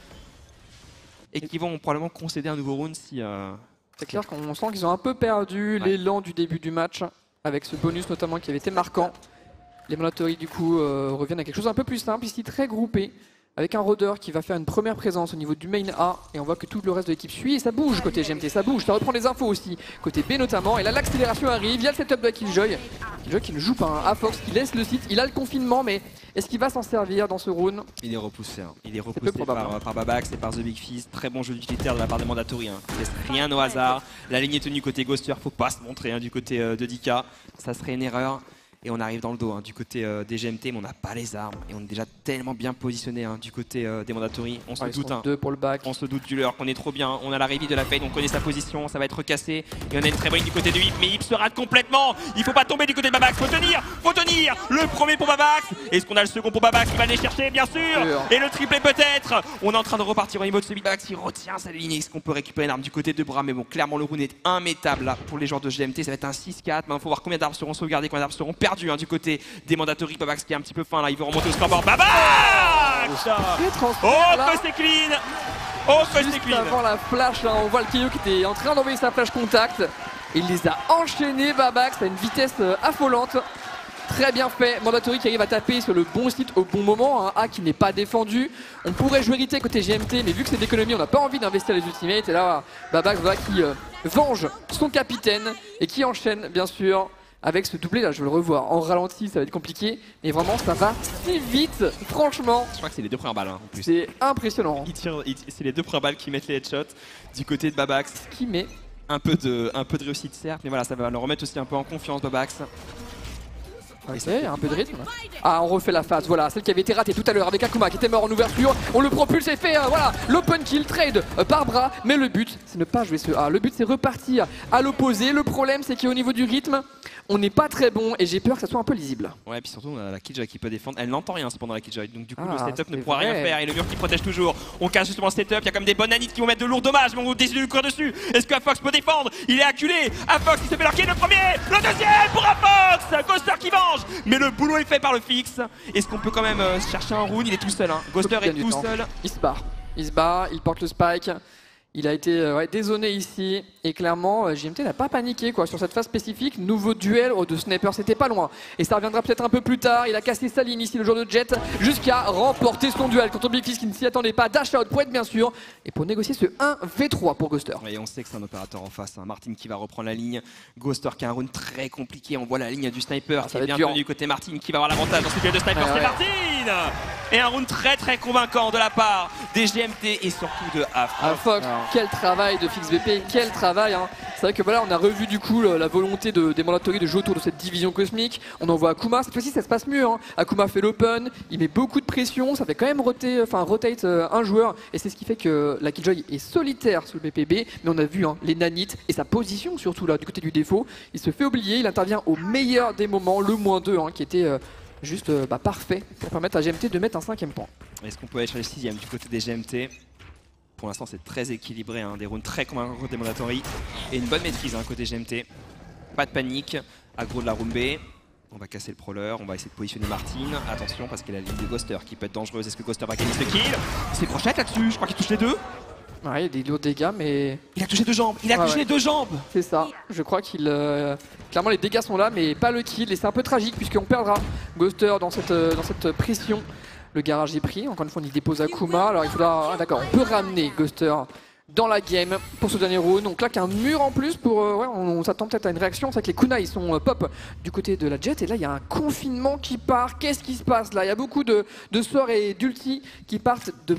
et qui vont probablement concéder un nouveau round si... C'est clair qu'on sent qu'ils ont un peu perdu l'élan du début du match, avec ce bonus notamment qui avait été marquant. Les Mandatory du coup reviennent à quelque chose un peu plus simple, ici très groupé, avec un rôdeur qui va faire une première présence au niveau du main A, et on voit que tout le reste de l'équipe suit, et ça bouge côté GMT, ça bouge, ça reprend les infos aussi, côté B notamment, et là l'accélération arrive, il y a le setup de Killjoy qui ne joue pas, Afox qui laisse le site, il a le confinement, mais est-ce qu'il va s'en servir dans ce round? Il est repoussé, par Babax et par The Big Fizz, très bon jeu utilitaire de la part des Mandatory, il laisse rien au hasard, la ligne est tenue côté Ghoster, faut pas se montrer du côté de Dika, ça serait une erreur. Et on arrive dans le dos du côté des GMT, mais on n'a pas les armes. Et on est déjà tellement bien positionné du côté des Mandatory. On se doute. Deux pour le back. On se doute du leur qu'on est trop bien. On a la reveal de la fade, on connaît sa position, ça va être recassé. Et on a une très bonne ligne du côté de Hip, mais Hip se rate complètement. Il faut pas tomber du côté de Babax. Faut tenir. Le premier pour Babax. Est-ce qu'on a le second pour Babax qui va aller chercher, bien sûr. Et le triplé peut-être. On est en train de repartir au niveau de ce Babax qui retient sa ligne. Est-ce qu'on peut récupérer une arme du côté de bras? Mais bon, clairement, le round est immétable là pour les joueurs de GMT. Ça va être un 6-4. Maintenant, il faut voir combien d'armes seront sauvegardées, combien d'armes seront perdues du côté des Mandatory. Babax qui est un petit peu fin là, il veut remonter au scoreboard. Babax! Oh que c'est clean! Oh, juste avant la flash, hein, on voit le Keio qui était en train d'envoyer sa flash contact. Et il les a enchaînés, Babax, à une vitesse affolante. Très bien fait, Mandatory qui arrive à taper sur le bon site au bon moment, un A qui n'est pas défendu. On pourrait jouer Rité côté GMT, mais vu que c'est d'économie, on n'a pas envie d'investir les ultimates. Et là, Babax qui venge son capitaine et qui enchaîne, bien sûr, avec ce doublé. Là, je vais le revoir en ralenti, ça va être compliqué. Mais vraiment, ça va si vite, franchement. Je crois que c'est les 2 premières balles, hein, en plus. C'est impressionnant. C'est les 2 premières balles qui mettent les headshots du côté de Babax. Ce qui met un peu de réussite, certes, mais voilà, ça va le remettre aussi un peu en confiance, Babax. Ok, un peu de rythme. Ah, on refait la phase, voilà, celle qui avait été ratée tout à l'heure avec Akuma qui était mort en ouverture. On le propulse et fait, voilà, l'open kill, trade par bras. Mais le but, c'est ne pas jouer ce A. Le but, c'est repartir à l'opposé. Le problème, c'est qu'au niveau du rythme, on n'est pas très bon et j'ai peur que ça soit un peu lisible. Ouais, et puis surtout, on a la Killjoy qui peut défendre. Elle n'entend rien cependant, la Killjoy. Donc du coup, le setup ne pourra rien faire. Et le mur qui protège toujours. On casse justement le setup. Il y a comme des bonnes nanites qui vont mettre de lourds dommages, mais on décide de lui courir dessus. Est-ce que Afox peut défendre? Il est acculé. Afox qui se fait larguer le premier, le deuxième pour Afox. Ghoster qui venge. Mais le boulot est fait par le fixe. Est-ce qu'on peut quand même chercher un rune? Il est tout seul, hein. Ghoster est tout seul. Il se barre, il porte le spike. Il a été dézoné ici et clairement GMT n'a pas paniqué quoi sur cette phase spécifique. Nouveau duel de sniper, c'était pas loin. Et ça reviendra peut-être un peu plus tard. Il a cassé sa ligne ici, le joueur de Jet, jusqu'à remporter son duel contre Big Fizz qui ne s'y attendait pas. Dash out pour être bien sûr et pour négocier ce 1v3 pour Ghoster. Et on sait que c'est un opérateur en face, hein. Martin qui va reprendre la ligne. Ghoster qui a un round très compliqué. On voit la ligne du sniper qui est bien tenu côté Martin qui va avoir l'avantage dans ce duel de sniper. C'est Martin. Et un round très convaincant de la part des GMT et surtout de Afox. Quel travail de FixVP, quel travail hein. C'est vrai que voilà, on a revu du coup la volonté des Mandatory de jouer autour de cette division cosmique. On envoie Akuma, cette fois-ci ça se passe mieux hein. Akuma fait l'open, il met beaucoup de pression, ça fait quand même rotate un joueur. Et c'est ce qui fait que la Killjoy est solitaire sous le BPB. Mais on a vu hein, les nanites et sa position surtout là du côté du défaut. Il se fait oublier, il intervient au meilleur des moments, le -2 hein, qui était juste parfait pour permettre à GMT de mettre un 5e point. Est-ce qu'on peut aller chercher le 6e du côté des GMT? Pour l'instant c'est très équilibré, hein, des rounds très convaincants côté Mandatory et une bonne maîtrise hein, côté GMT. Pas de panique, aggro de la room B. On va casser le prowler, on va essayer de positionner Martin. Attention parce qu'il y a la ligne de Ghoster qui peut être dangereuse. Est-ce que Ghoster va gagner ce kill? C'est crochette là-dessus, je crois qu'il touche les deux. Ouais, il y a des lourds dégâts mais... Il a touché 2 jambes, il a touché les 2 jambes. C'est ça, je crois qu'il... Clairement les dégâts sont là mais pas le kill et c'est un peu tragique puisqu'on perdra Ghoster dans cette pression. Le garage est pris, encore une fois on y dépose Akuma, alors il faudra... Ah, d'accord, on peut ramener Ghoster dans la game pour ce dernier round. On claque un mur en plus pour... on s'attend peut-être à une réaction, c'est que les kunai sont pop du côté de la Jet et là il y a un confinement qui part. Qu'est-ce qui se passe là? Il y a beaucoup de sorts et d'ulti qui partent de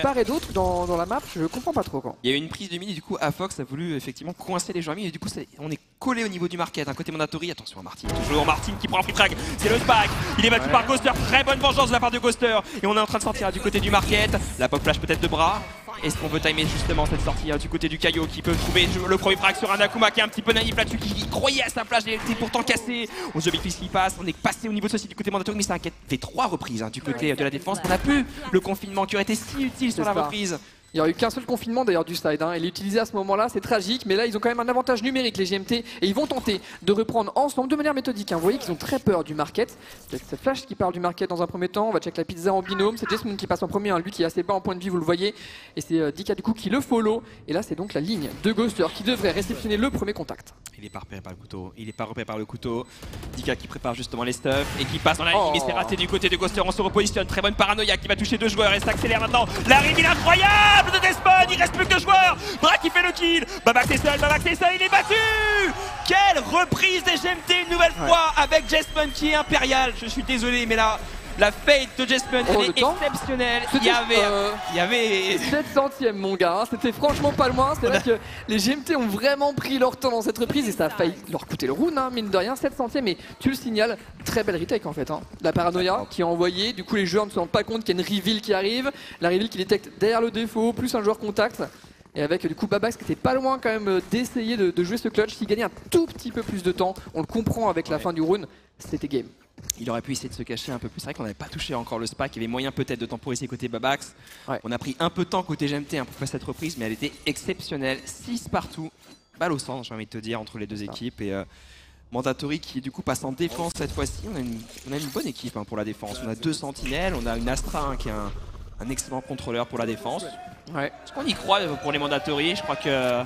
part et d'autre dans la map, je comprends pas trop quoi. Il y a eu une prise de mid et du coup Afox a voulu effectivement coincer les joueurs et du coup on est collé au niveau du market, un côté Mandatory. Attention à Martin, toujours Martin qui prend un free frag, c'est le spike, il est battu par Ghoster, très bonne vengeance de la part de Ghoster et on est en train de sortir du côté du market, la pop flash peut-être de bras. Est-ce qu'on veut timer justement cette sortie du côté du Caillot qui peut trouver le premier frag sur un Akuma qui est un petit peu naïf là-dessus, qui croyait à sa flash, il était pourtant cassé. On se Big Fizz qui passe, on est passé au niveau de ceci du côté Mandatory, mais ça a fait 3 reprises du côté de la défense. On a pu le confinement qui aurait été si utile sur la reprise. Il n'y aurait eu qu'un seul confinement d'ailleurs du side, hein. Il est utilisé à ce moment-là, c'est tragique, mais là ils ont quand même un avantage numérique les GMT et ils vont tenter de reprendre ensemble de manière méthodique. Hein. Vous voyez qu'ils ont très peur du market. C'est cette flash qui parle du market dans un premier temps, on va check la pizza en binôme, c'est Jesmoon qui passe en premier, hein. Lui qui est assez bas en point de vie, vous le voyez, et c'est Dika du coup qui le follow, et là c'est donc la ligne de Ghoster qui devrait réceptionner le premier contact. Il est pas repéré par le couteau, il est pas repéré par le couteau. Dika qui prépare justement les stuffs et qui passe dans la ligne, mais c'est raté du côté de Ghoster, on se repositionne, très bonne paranoïa qui va toucher 2 joueurs et s'accélère maintenant. La reveal incroyable de Despawn, il reste plus que 2 joueurs. Bra qui fait le kill, Babax est seul, il est battu. Quelle reprise des GMT une nouvelle fois avec Jesmon qui est impérial. Je suis désolé mais là la fate de Jesmon elle est exceptionnelle. Il y avait 700e mon gars, hein. C'était franchement pas loin. C'est vrai que les GMT ont vraiment pris leur temps dans cette reprise et ça a failli leur coûter le round, hein, mine de rien. 700e, mais tu le signales, très belle retake en fait. Hein. La paranoïa qui est envoyée, du coup les joueurs ne se rendent pas compte qu'il y a une reveal qui arrive. La reveal qui détecte derrière le défaut, plus un joueur contact. Et avec du coup Babax qui était pas loin quand même d'essayer de jouer ce clutch. S'il gagnait un tout petit peu plus de temps, on le comprend avec la fin du round, c'était game. Il aurait pu essayer de se cacher un peu plus. C'est vrai qu'on n'avait pas touché encore le spike. Il y avait moyen peut-être de temporiser côté Babax. On a pris un peu de temps côté GMT pour faire cette reprise, mais elle était exceptionnelle. 6 partout. Balle au centre, j'ai envie de te dire, entre les deux équipes. Et Mandatory qui du coup passe en défense cette fois-ci. On a une bonne équipe pour la défense. On a 2 sentinelles, on a une Astra qui est un un excellent contrôleur pour la défense. Ouais. Est-ce qu'on y croit pour les mandatories? Je crois que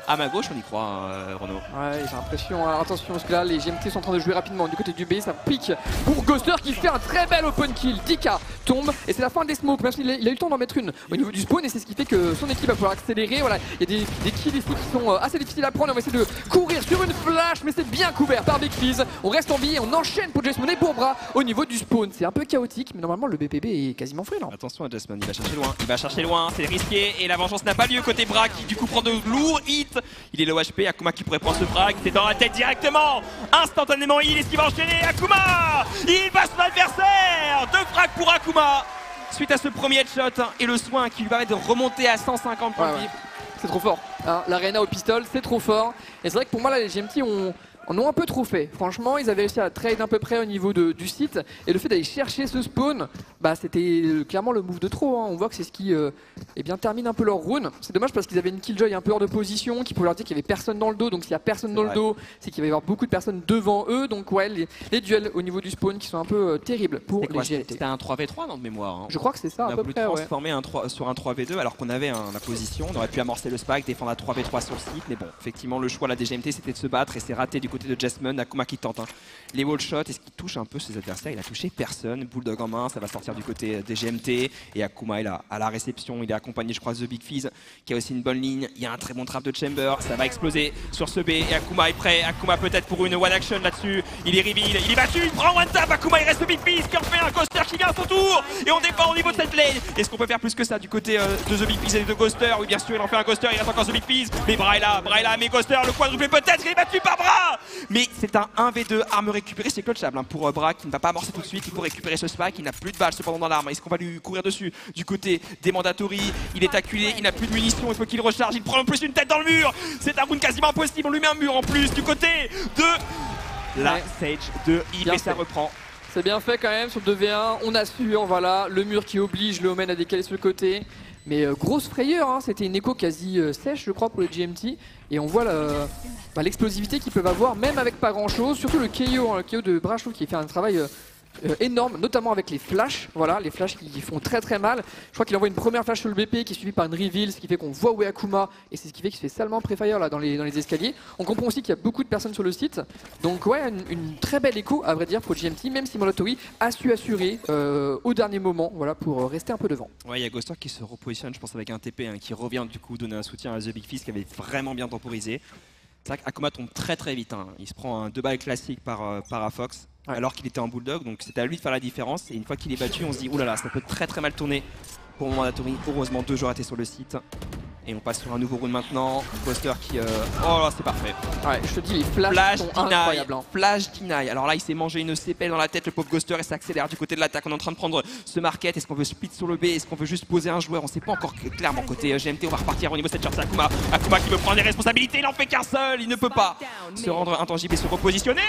à ma gauche on y croit, Renaud. Ouais, j'ai l'impression. Alors attention, parce que là les GMT sont en train de jouer rapidement du côté du B. Ça pique pour Ghoster qui fait un très bel open kill. Dika tombe et c'est la fin des smokes. Même s'il a eu le temps d'en mettre une au niveau du spawn, et c'est ce qui fait que son équipe va pouvoir accélérer. Voilà, il y a des kills ici qui sont assez difficiles à prendre. On va essayer de courir sur une flash, mais c'est bien couvert par Big Fizz. On reste en vie et on enchaîne pour Jasmine et pour Bra au niveau du spawn. C'est un peu chaotique, mais normalement le BPB est quasiment frais, non? Attention à Jasmine, il va chercher loin. Il va chercher loin, c'est risqué et la vengeance n'a pas lieu côté Bra qui du coup prend de lourds hits. Il est low HP. Akuma qui pourrait prendre ce frag, c'est dans la tête directement. Instantanément, il est ce qui va enchaîner. Akuma, il bat son adversaire. 2 frags pour Akuma suite à ce premier headshot et le soin qui lui permet de remonter à 150 points de vie. C'est trop fort. Hein, l'Arena au pistol, c'est trop fort. Et c'est vrai que pour moi, là, les GMT en ont un peu trop fait. Franchement, ils avaient réussi à trade à peu près au niveau du site. Et le fait d'aller chercher ce spawn, bah, c'était clairement le move de trop. Hein. On voit que c'est ce qui eh bien, termine un peu leur run. C'est dommage parce qu'ils avaient une killjoy un peu hors de position qui pouvait leur dire qu'il n'y avait personne dans le dos. Donc s'il n'y a personne dans le dos, c'est qu'il va y avoir beaucoup de personnes devant eux. Donc ouais, les duels au niveau du spawn qui sont un peu terribles pour les GMT. C'était un 3v3 dans de mémoire. Hein. Je crois que c'est ça. On à a peu voulu près, transformer sur un 3v2 alors qu'on avait la position. On aurait pu amorcer le spike, défendre à 3v3 sur le site. Mais bon, effectivement, le choix là, des GMT c'était de se battre et c'est raté du côté de Jasmine. Akuma qui tente les wall shots. Est-ce qu'il touche un peu ses adversaires? Il a touché personne. Bulldog en main, ça va sortir du côté des GMT. Et Akuma est là à la réception. Il est accompagné, je crois, de The Big Fizz qui a aussi une bonne ligne. Il y a un très bon trap de Chamber. Ça va exploser sur ce B. Et Akuma est prêt. Akuma peut-être pour une one action là-dessus. Il est reveal. Il est battu. Il prend one tap. Akuma, il reste The Big Fizz qui en fait un Ghoster qui vient à son tour. Et on dépend au niveau de cette lane. Est-ce qu'on peut faire plus que ça du côté de The Big Fizz et de Ghoster? Oui, bien sûr, il en fait un Ghoster. Il reste encore The Big Fizz. Mais Bra est là. Mais Ghoster, le quadruplé peut-être. Il est battu par Bra. Mais c'est un 1v2 arme récupérée, c'est clutchable hein, pour Bra qui ne va pas amorcer tout de suite. Il faut récupérer ce spike, il n'a plus de balles cependant dans l'arme. Est-ce qu'on va lui courir dessus du côté des mandatories? Il est acculé, il n'a plus de munitions, il faut qu'il recharge. Il prend en plus une tête dans le mur. C'est un round quasiment impossible. On lui met un mur en plus du côté de la Sage de IP et ça reprend. C'est bien fait quand même sur le 2v1. On assure, voilà, le mur qui oblige le Omen à décaler sur le côté. Mais grosse frayeur, hein. C'était une écho quasi sèche je crois pour les GMT. Et on voit l'explosivité qu'ils peuvent avoir même avec pas grand chose. Surtout le KO, hein, le KO de Bra qui fait un travail énorme, notamment avec les flashs. Voilà, les flashs qui font très très mal. Je crois qu'il envoie une première flash sur le BP qui est suivie par une reveal, ce qui fait qu'on voit où est Akuma. Et c'est ce qui fait qu'il se fait salement pré-fire là dans les escaliers. On comprend aussi qu'il y a beaucoup de personnes sur le site. Donc ouais, une très belle écho à vrai dire pour GMT, même si Mandatory a su assurer au dernier moment, voilà, pour rester un peu devant. Ouais, il y a Ghoster qui se repositionne, je pense, avec un TP hein, qui revient du coup donner un soutien à The Big Fizz qui avait vraiment bien temporisé. C'est vrai qu'Akuma tombe très très vite. Hein. Il se prend un 2 balles classique par Afox. Ouais. Alors qu'il était en Bulldog, donc c'était à lui de faire la différence. Et une fois qu'il est battu, on se dit oulala, ça peut très très mal tourner pour Mandatory. Heureusement, 2 joueurs étaient sur le site. Et on passe sur un nouveau round maintenant. Ghoster qui. Oh là, c'est parfait. Ouais, je te dis, les flashs sont incroyables. Hein. Flash deny. Alors là, il s'est mangé une CPL dans la tête, le pauvre Ghoster, et ça accélère du côté de l'attaque. On est en train de prendre ce market. Est-ce qu'on veut split sur le B? Est-ce qu'on veut juste poser un joueur? On sait pas encore clairement côté GMT. On va repartir au niveau de cette chance. Akuma qui veut prendre les responsabilités. Il n'en fait qu'un seul. Il ne peut pas se rendre intangible et se repositionner.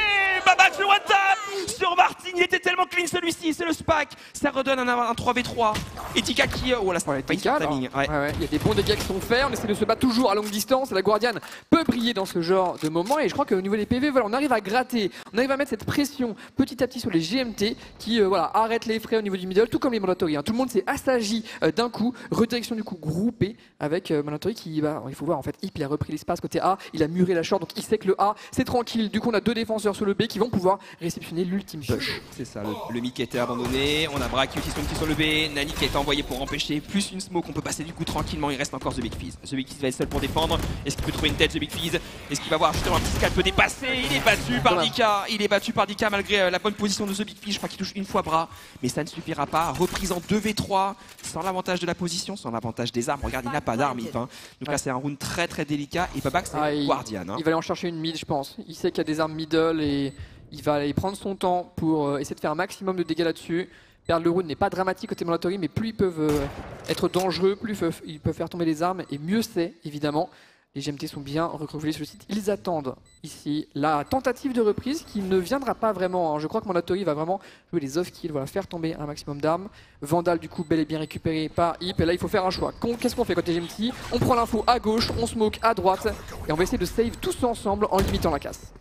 Babax le one tap sur Martin. Il était tellement clean celui-ci. C'est le SPAC. Ça redonne un 3v3. Et Tika qui. Oh là, c'est pas Tika, timing. Ouais. Il y a des bons dégâts qui sont faits. On essaie de se battre toujours à longue distance. La Guardian peut briller dans ce genre de moment. Et je crois qu'au niveau des PV, voilà, on arrive à gratter. On arrive à mettre cette pression petit à petit sur les GMT qui voilà, arrêtent les frais au niveau du middle, tout comme les Mandatory. Hein. Tout le monde s'est assagi d'un coup. Redirection du coup groupée avec Mandatory qui va. Il faut voir en fait, Hip il a repris l'espace côté A. Il a muré la short. Donc il sait que le A c'est tranquille. Du coup on a 2 défenseurs sur le B qui vont pouvoir réceptionner l'ultime push. C'est ça, le mid qui a été abandonné. On a Bra qui utilise son petit sur le B. Nani qui a été envoyé pour empêcher. Plus une smoke. On peut passer du coup tranquillement. Il reste encore The Big Fizz. The Big Fizz va être seul pour défendre. Est-ce qu'il peut trouver une tête The Big Fizz? Est-ce qu'il va voir justement un petit scalp dépasser? Il est battu par Dika. Il est battu par Dika malgré la bonne position de The Big Fizz. Je crois qu'il touche une fois Bra. Mais ça ne suffira pas. Reprise en 2v3. Sans l'avantage de la position, sans l'avantage des armes. Regarde, il n'a pas d'armes. Hein. Donc là c'est un round très très délicat. Et Babax c'est Guardian. Hein. Il va aller en chercher une mid je pense. Il sait qu'il y a des armes middle et il va aller prendre son temps pour essayer de faire un maximum de dégâts là-dessus. Perdre le round n'est pas dramatique côté Mandatory, mais plus ils peuvent être dangereux, plus ils peuvent faire tomber les armes, et mieux c'est évidemment. Les GMT sont bien recroquevillés sur le site. Ils attendent ici la tentative de reprise qui ne viendra pas vraiment. Hein. Je crois que Mandatory va vraiment jouer les off-kills, voilà, faire tomber un maximum d'armes. Vandal du coup bel et bien récupéré par Hip. Et là il faut faire un choix. Qu'est-ce qu'on fait côté GMT? On prend l'info à gauche, on smoke à droite et on va essayer de save tous ensemble en limitant la casse.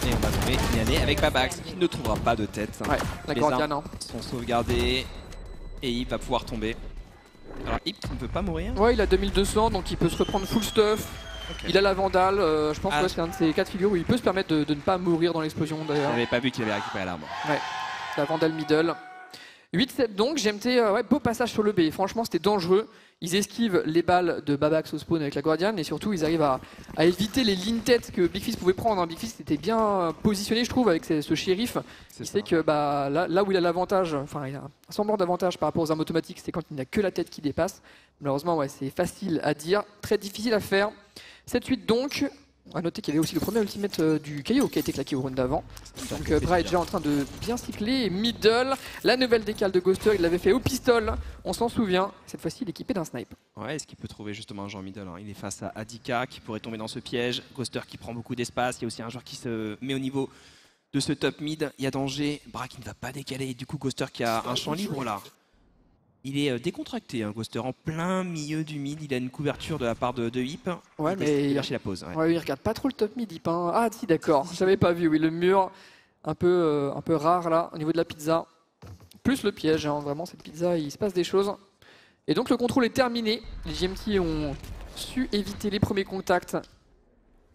Et on va trouver une année avec Babax qui ne trouvera pas de tête. Ouais, la Guardian, sont sauvegardés. Et il va pouvoir tomber. Alors Hip qui ne peut pas mourir. Ouais, il a 2200 donc il peut se reprendre full stuff. Okay. Il a la Vandale, je pense que c'est un de ces cas de figure où il peut se permettre de ne pas mourir dans l'explosion d'ailleurs. Je n'avais pas vu qu'il avait récupéré l'arme. Ouais, la Vandale middle. 8-7 donc, GMT, ouais, beau passage sur le B. Franchement, c'était dangereux. Ils esquivent les balles de Babax au spawn avec la Guardian et surtout, ils arrivent à éviter les lean têtes que Big Fizz pouvait prendre. Big Fizz était bien positionné, je trouve, avec ce shérif. Il sait que là où il a l'avantage, enfin, il a un semblant d'avantage par rapport aux armes automatiques, c'est quand il n'a que la tête qui dépasse. Malheureusement, ouais, c'est facile à dire, très difficile à faire. 7-8 donc. On va noter qu'il y avait aussi le premier ultimate du Kaio qui a été claqué au round d'avant. Donc Bra est déjà en train de bien cycler. Et middle, la nouvelle décale de Ghoster, il l'avait fait au pistol, on s'en souvient. Cette fois-ci, il est équipé d'un snipe. Ouais, est-ce qu'il peut trouver justement un joueur middle hein. Il est face à Adika qui pourrait tomber dans ce piège. Ghoster qui prend beaucoup d'espace. Il y a aussi un joueur qui se met au niveau de ce top mid. Il y a danger. Bra qui ne va pas décaler. Et du coup, Ghoster qui a un champ libre là. Il est décontracté, hein, Ghoster, en plein milieu du mid. Il a une couverture de la part de Hip. Ouais, mais il cherche la pause. Ouais. Ouais, il regarde pas trop le top mid, Hip. Hein. Ah, si, d'accord. J'avais pas vu. Oui, le mur, un peu rare là, au niveau de la pizza. Plus le piège, hein. Vraiment, cette pizza, il se passe des choses. Et donc, le contrôle est terminé. Les GMT ont su éviter les premiers contacts.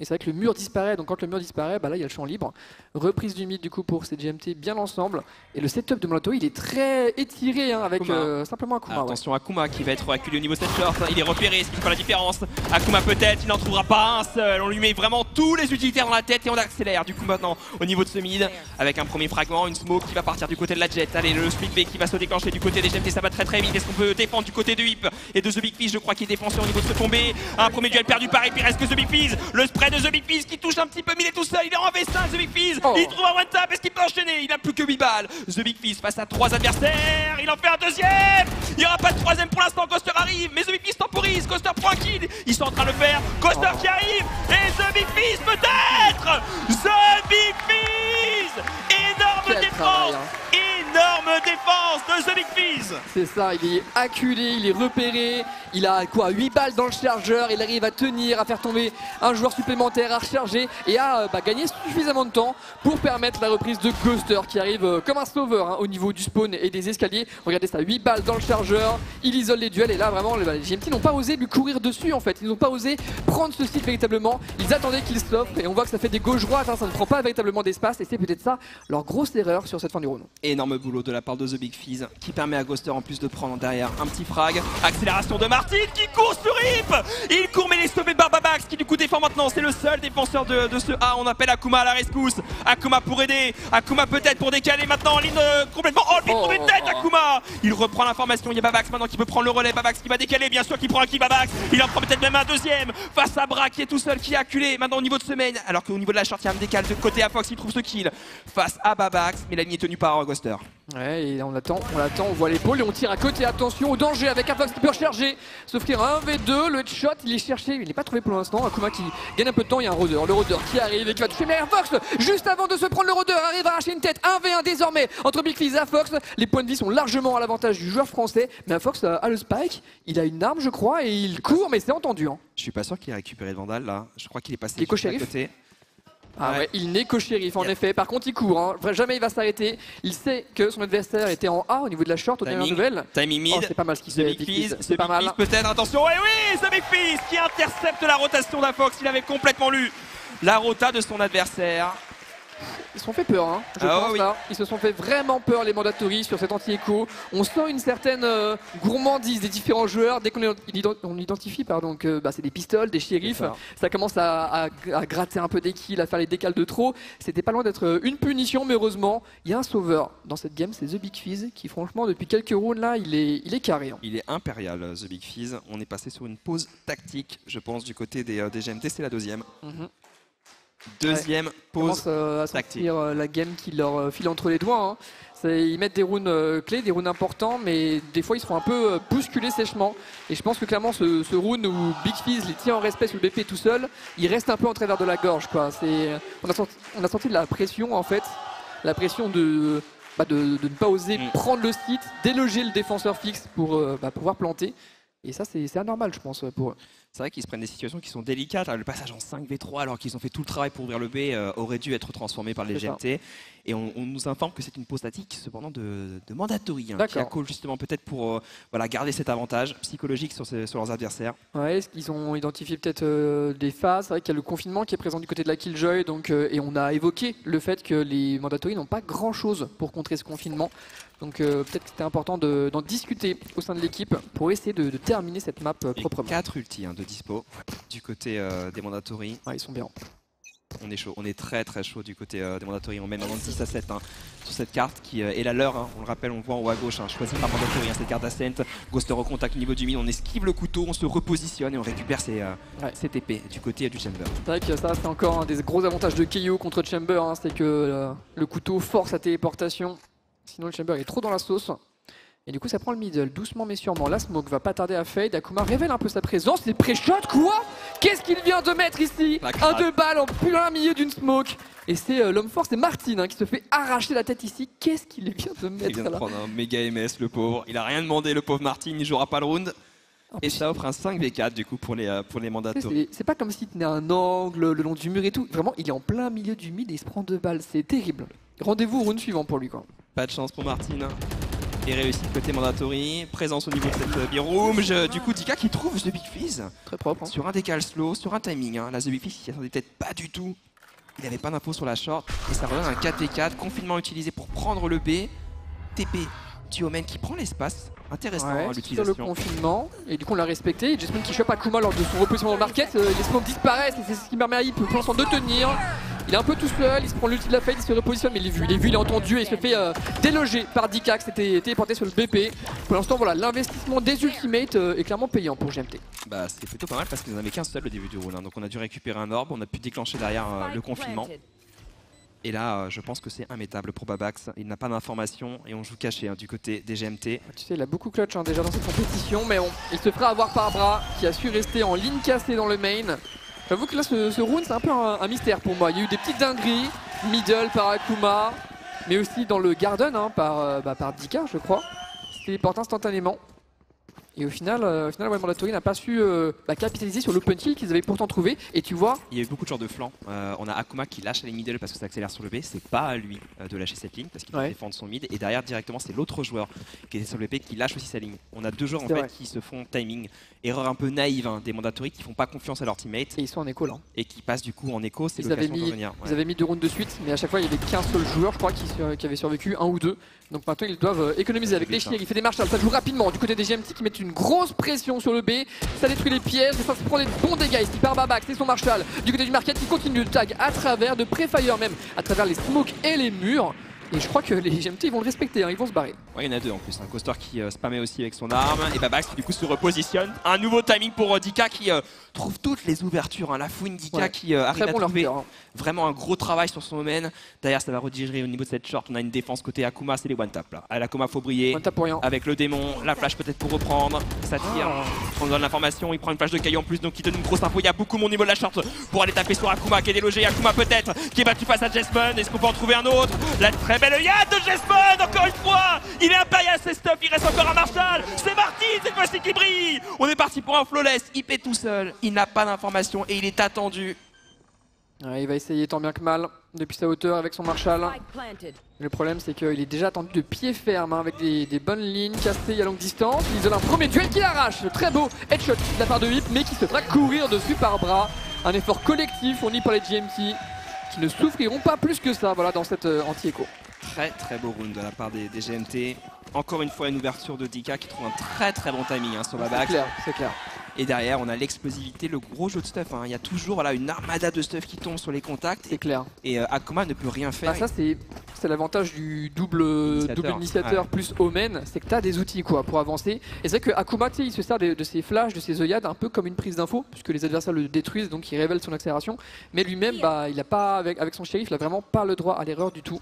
Et c'est vrai que le mur disparaît, donc quand le mur disparaît, là il y a le champ libre. Reprise du mid du coup pour ces GMT bien ensemble. Et le setup de Molotov il est très étiré hein, avec simplement Akuma. Attention Akuma qui va être acculé au niveau de cette short, il est repéré, ce qui fait la différence. Akuma peut-être, il n'en trouvera pas un seul, on lui met vraiment tous les utilitaires dans la tête et on accélère du coup maintenant au niveau de ce mid. Avec un premier fragment, une smoke qui va partir du côté de la Jet. Allez, le split B qui va se déclencher du côté des GMT, ça va très vite. Est-ce qu'on peut défendre du côté de Hip et de The Big Fizz, je crois qu'il est défenseur au niveau de ce tombé. Un premier duel perdu par Hip, il reste que The Big Fizz. Le spray de The Big Fizz qui touche un petit peu, mais il est tout seul, il est en V5, The Big Fizz. Il trouve un one tap, est-ce qu'il peut enchaîner? Il a plus que 8 balles. The Big Fizz face à 3 adversaires, il en fait un deuxième. Il n'y aura pas de troisième pour l'instant, Ghoster arrive, mais The Big Fizz temporise, Ghoster prend un kill. Ils sont en train de le faire, Ghoster qui arrive, et The Big Fizz peut-être. The Big Fizz. Énorme défense. Énorme défense de The Big Fizz. C'est ça, il est acculé, il est repéré. Il a quoi, 8 balles dans le chargeur. Il arrive à tenir, à faire tomber un joueur supplémentaire, à recharger et à gagner suffisamment de temps pour permettre la reprise de Ghoster qui arrive comme un sauveur hein, au niveau du spawn et des escaliers. Regardez ça, 8 balles dans le chargeur. Il isole les duels et là vraiment les GMT n'ont pas osé lui courir dessus en fait. Ils n'ont pas osé prendre ce site véritablement. Ils attendaient qu'il s'offre et on voit que ça fait des gauches-droites. Hein, ça ne prend pas véritablement d'espace et c'est peut-être ça leur grosse erreur sur cette fin du round. Énorme boulot de la part de The Big Fizz qui permet à Ghoster en plus de prendre derrière un petit frag. Accélération de Martin qui court sur Hip. Il court mais il est sauvé par Babax qui du coup défend maintenant. C'est le seul défenseur de ce A. On appelle Akuma à la rescousse. Akuma pour aider. Akuma peut-être pour décaler maintenant en ligne complètement. Oh, il trouve une tête Akuma. Il reprend l'information. Il y a Babax maintenant qui peut prendre le relais. Babax qui va décaler. Bien sûr qui prend un kill Babax. Il en prend peut-être même un deuxième. Face à Bra qui est tout seul qui est acculé. Maintenant au niveau de semaine. Alors qu'au niveau de la short il y a un décal de côté à Fox. Il trouve ce kill face à Babax. Mais la ligne est tenue par Ghoster. Ouais, et on attend, on voit l'épaule et on tire à côté. Attention au danger avec un Fox qui peut recharger, s'offrir un 1v2. Le headshot, il est cherché, il n'est pas trouvé pour l'instant. Akuma qui gagne un peu de temps, il y a un rôdeur. Le rôdeur qui arrive et qui va toucher. Mais Fox, juste avant de se prendre le rôdeur, arrive à arracher une tête. 1v1 désormais entre Big Fizz et Fox. Les points de vie sont largement à l'avantage du joueur français. Mais Fox a le spike, il a une arme, je crois, et il court, mais c'est entendu. Hein. Je suis pas sûr qu'il ait récupéré le Vandal là. Je crois qu'il est passé à côté. Ah ouais, il n'est qu'au shérif en effet. Par contre, il court. Hein. Jamais il va s'arrêter. Il sait que son adversaire était en A au niveau de la short, au dernier nouvelle. Timing mid. Oh, c'est pas mal ce qu'il fait. Big Fizz, c'est pas mal. Peut-être, attention. Et oui, The Big Fizz qui intercepte la rotation d'Afox. Il avait complètement lu la rota de son adversaire. Ils se sont fait peur, hein, je pense là. Ils se sont fait vraiment peur les Mandatory sur cet anti-écho. On sent une certaine gourmandise des différents joueurs. Dès qu'on identifie que c'est des pistoles, des shérifs, ça commence à gratter un peu des kills, à faire les décales de trop. C'était pas loin d'être une punition, mais heureusement, il y a un sauveur dans cette game, c'est The Big Fizz, qui franchement depuis quelques rounds là, il est carré. Hein. Il est impérial, The Big Fizz. On est passé sur une pause tactique, je pense, du côté des GMT, c'est la deuxième. Deuxième pause à sentir la game qui leur file entre les doigts. Hein. Ils mettent des rounds clés, des rounds importants, mais des fois ils seront un peu bousculés sèchement. Et je pense que clairement ce round où Big Fizz les tient en respect sur le BP tout seul, il reste un peu en travers de la gorge. Quoi. On a senti de la pression en fait, la pression de ne pas oser prendre le site, déloger le défenseur fixe pour pouvoir planter. Et ça c'est anormal je pense pour eux. C'est vrai qu'ils se prennent des situations qui sont délicates. Le passage en 5v3 alors qu'ils ont fait tout le travail pour ouvrir le B aurait dû être transformé par les GMT. Et on nous informe que c'est une pause statique cependant de Mandatory qui a call justement peut-être pour garder cet avantage psychologique sur leurs adversaires. Ouais, est-ce qu'ils ont identifié peut-être des phases? C'est vrai qu'il y a le confinement qui est présent du côté de la Killjoy, donc, et on a évoqué le fait que les Mandatory n'ont pas grand-chose pour contrer ce confinement. Donc peut-être que c'était important d'en discuter au sein de l'équipe pour essayer de terminer cette map proprement. 4 ultis de dispo du côté des Mandatory. Ouais, ils sont bien. On est chaud, on est très très chaud du côté des Mandatory. On mène maintenant 10 à 7 sur cette carte qui est la leur. On le rappelle, on le voit en haut à gauche, choisie par Mandatory. Cette carte Ascent, Ghoster au contact au niveau du mid. On esquive le couteau, on se repositionne et on récupère ses TP du côté du Chamber. C'est vrai que ça, c'est encore un des gros avantages de KO contre Chamber. C'est que le couteau force sa téléportation. Sinon, le Chamber est trop dans la sauce. Et du coup, ça prend le middle, doucement mais sûrement. La smoke va pas tarder à fade. Akuma révèle un peu sa présence. C'est pré-shot, quoi? Qu'est-ce qu'il vient de mettre ici? Un 2 balles en plein milieu d'une smoke. Et c'est l'homme fort, c'est Martin qui se fait arracher la tête ici. Qu'est-ce qu'il vient de mettre? Il vient de prendre un méga MS, le pauvre. Il a rien demandé, le pauvre Martin. Il jouera pas le round. Et ça offre un 5v4 du coup pour les Mandatory. C'est pas comme s'il tenait un angle le long du mur et tout. Vraiment, il est en plein milieu du mid et il se prend 2 balles. C'est terrible. Rendez-vous au round suivant pour lui, quoi. Pas de chance pour Martin. Et réussi côté Mandatory, présence au niveau de cette B-room. Du coup, Dika qui trouve The Big Fizz. Très propre. Sur un décal slow, sur un timing. Là, The Big Fizz, il s'y attendait peut-être pas du tout. Il n'avait pas d'infos sur la short. Et ça redonne un 4v4. Confinement utilisé pour prendre le B. TP du Omen qui prend l'espace. Intéressant l'utilisation. Sur le confinement. Et du coup, on l'a respecté. Et Jasmine qui chope Akuma lors de son repositionnement au market. Les smokes disparaissent. Et c'est ce qui permet à Hip pour l'instant de tenir. Il est un peu tout seul, il se prend l'ulti de la fade, il se repositionne, mais il est vu, il est entendu et il se fait déloger par Dika qui s'était téléporté sur le BP. Pour l'instant, voilà, l'investissement des ultimates est clairement payant pour GMT. Bah, c'était plutôt pas mal parce qu'ils n'en avaient qu'un seul au début du round, donc on a dû récupérer un orbe, on a pu déclencher derrière le confinement. Et là, je pense que c'est immétable pour Babax. Il n'a pas d'informations et on joue caché du côté des GMT. Tu sais, il a beaucoup clutch déjà dans cette compétition, mais il se fera avoir par Bra qui a su rester en ligne cassée dans le main. J'avoue que là, ce round, c'est un peu un mystère pour moi. Il y a eu des petites dingueries, middle par Akuma, mais aussi dans le garden par Dika, je crois. Il se téléporte instantanément. Et au final, Mandatory n'a pas su capitaliser sur l'open kill qu'ils avaient pourtant trouvé. Et tu vois, il y a eu beaucoup de genres de flancs. On a Akuma qui lâche la ligne middle parce que ça accélère sur le B. C'est pas à lui de lâcher cette ligne parce qu'il doit défendre son mid. Et derrière, directement, c'est l'autre joueur qui était sur le B qui lâche aussi sa ligne. On a deux joueurs en fait qui se font timing. Erreur un peu naïve des Mandatory qui font pas confiance à leur teammate. Et ils sont en écho là. Et qui passent du coup en écho. C'est ils avaient mis 2 rounds de suite, mais à chaque fois il y avait qu'un seul joueur, je crois, qui avait survécu, 1 ou 2. Donc maintenant ils doivent économiser avec les chiens. Il fait des marches, ça joue rapidement du côté des GMT qui mettent une grosse pression sur le B. Ça détruit les pièges et ça se prend des bons dégâts ici par Babax. C'est son Marshall du côté du market qui continue le tag à travers, de pré-fire même, à travers les smokes et les murs. Et je crois que les GMT ils vont le respecter, ils vont se barrer. Ouais, il y en a deux en plus. Un Ghoster qui spammait aussi avec son arme. Et Babax qui du coup se repositionne. Un nouveau timing pour Dika qui trouve toutes les ouvertures. La fouine Dika qui arrive à trouver vraiment un gros travail sur son domaine. D'ailleurs, ça va rediriger au niveau de cette short. On a une défense côté Akuma, c'est les one tap là. À l'Akuma, faut briller. One tap pour rien. Avec le démon, la flash peut-être pour reprendre. Ça tire. On donne l'information. Il prend une flash de caillou en plus, donc il donne une grosse info. Il y a beaucoup mon niveau de la short pour aller taper sur Akuma qui est délogé. Akuma peut-être qui est battu face à Jesmond. Est-ce qu'on peut en trouver un autre? La très belle œillade de Jesmond, encore une fois. Il est impérial, c'est stuff. Il reste encore un Marshall. C'est Martin cette fois-ci qui brille. On est parti pour un flawless. Il est tout seul. Il n'a pas d'information et il est attendu. Ouais, il va essayer tant bien que mal depuis sa hauteur avec son Marshall. Le problème c'est qu'il est déjà attendu de pied ferme avec des bonnes lignes cassées à longue distance. Il isole un premier duel qui l'arrache. Très beau headshot de la part de Whip mais qui se fera courir dessus par Bra. Un effort collectif fourni par les GMT qui ne souffriront pas plus que ça dans cette anti-écho. Très beau round de la part des GMT. Encore une fois une ouverture de Dika qui trouve un très bon timing sur Babax. C'est clair. Et derrière, on a l'explosivité, le gros jeu de stuff. Il y a toujours une armada de stuff qui tombe sur les contacts. C'est clair. Et Akuma ne peut rien faire. Ça, c'est l'avantage du double initiateur plus Omen, c'est que tu as des outils pour avancer. Et c'est vrai que Akuma, il se sert de ses flashs, de ses œillades, un peu comme une prise d'info, puisque les adversaires le détruisent, donc il révèle son accélération. Mais lui-même, il a pas, avec son shérif, il n'a vraiment pas le droit à l'erreur du tout.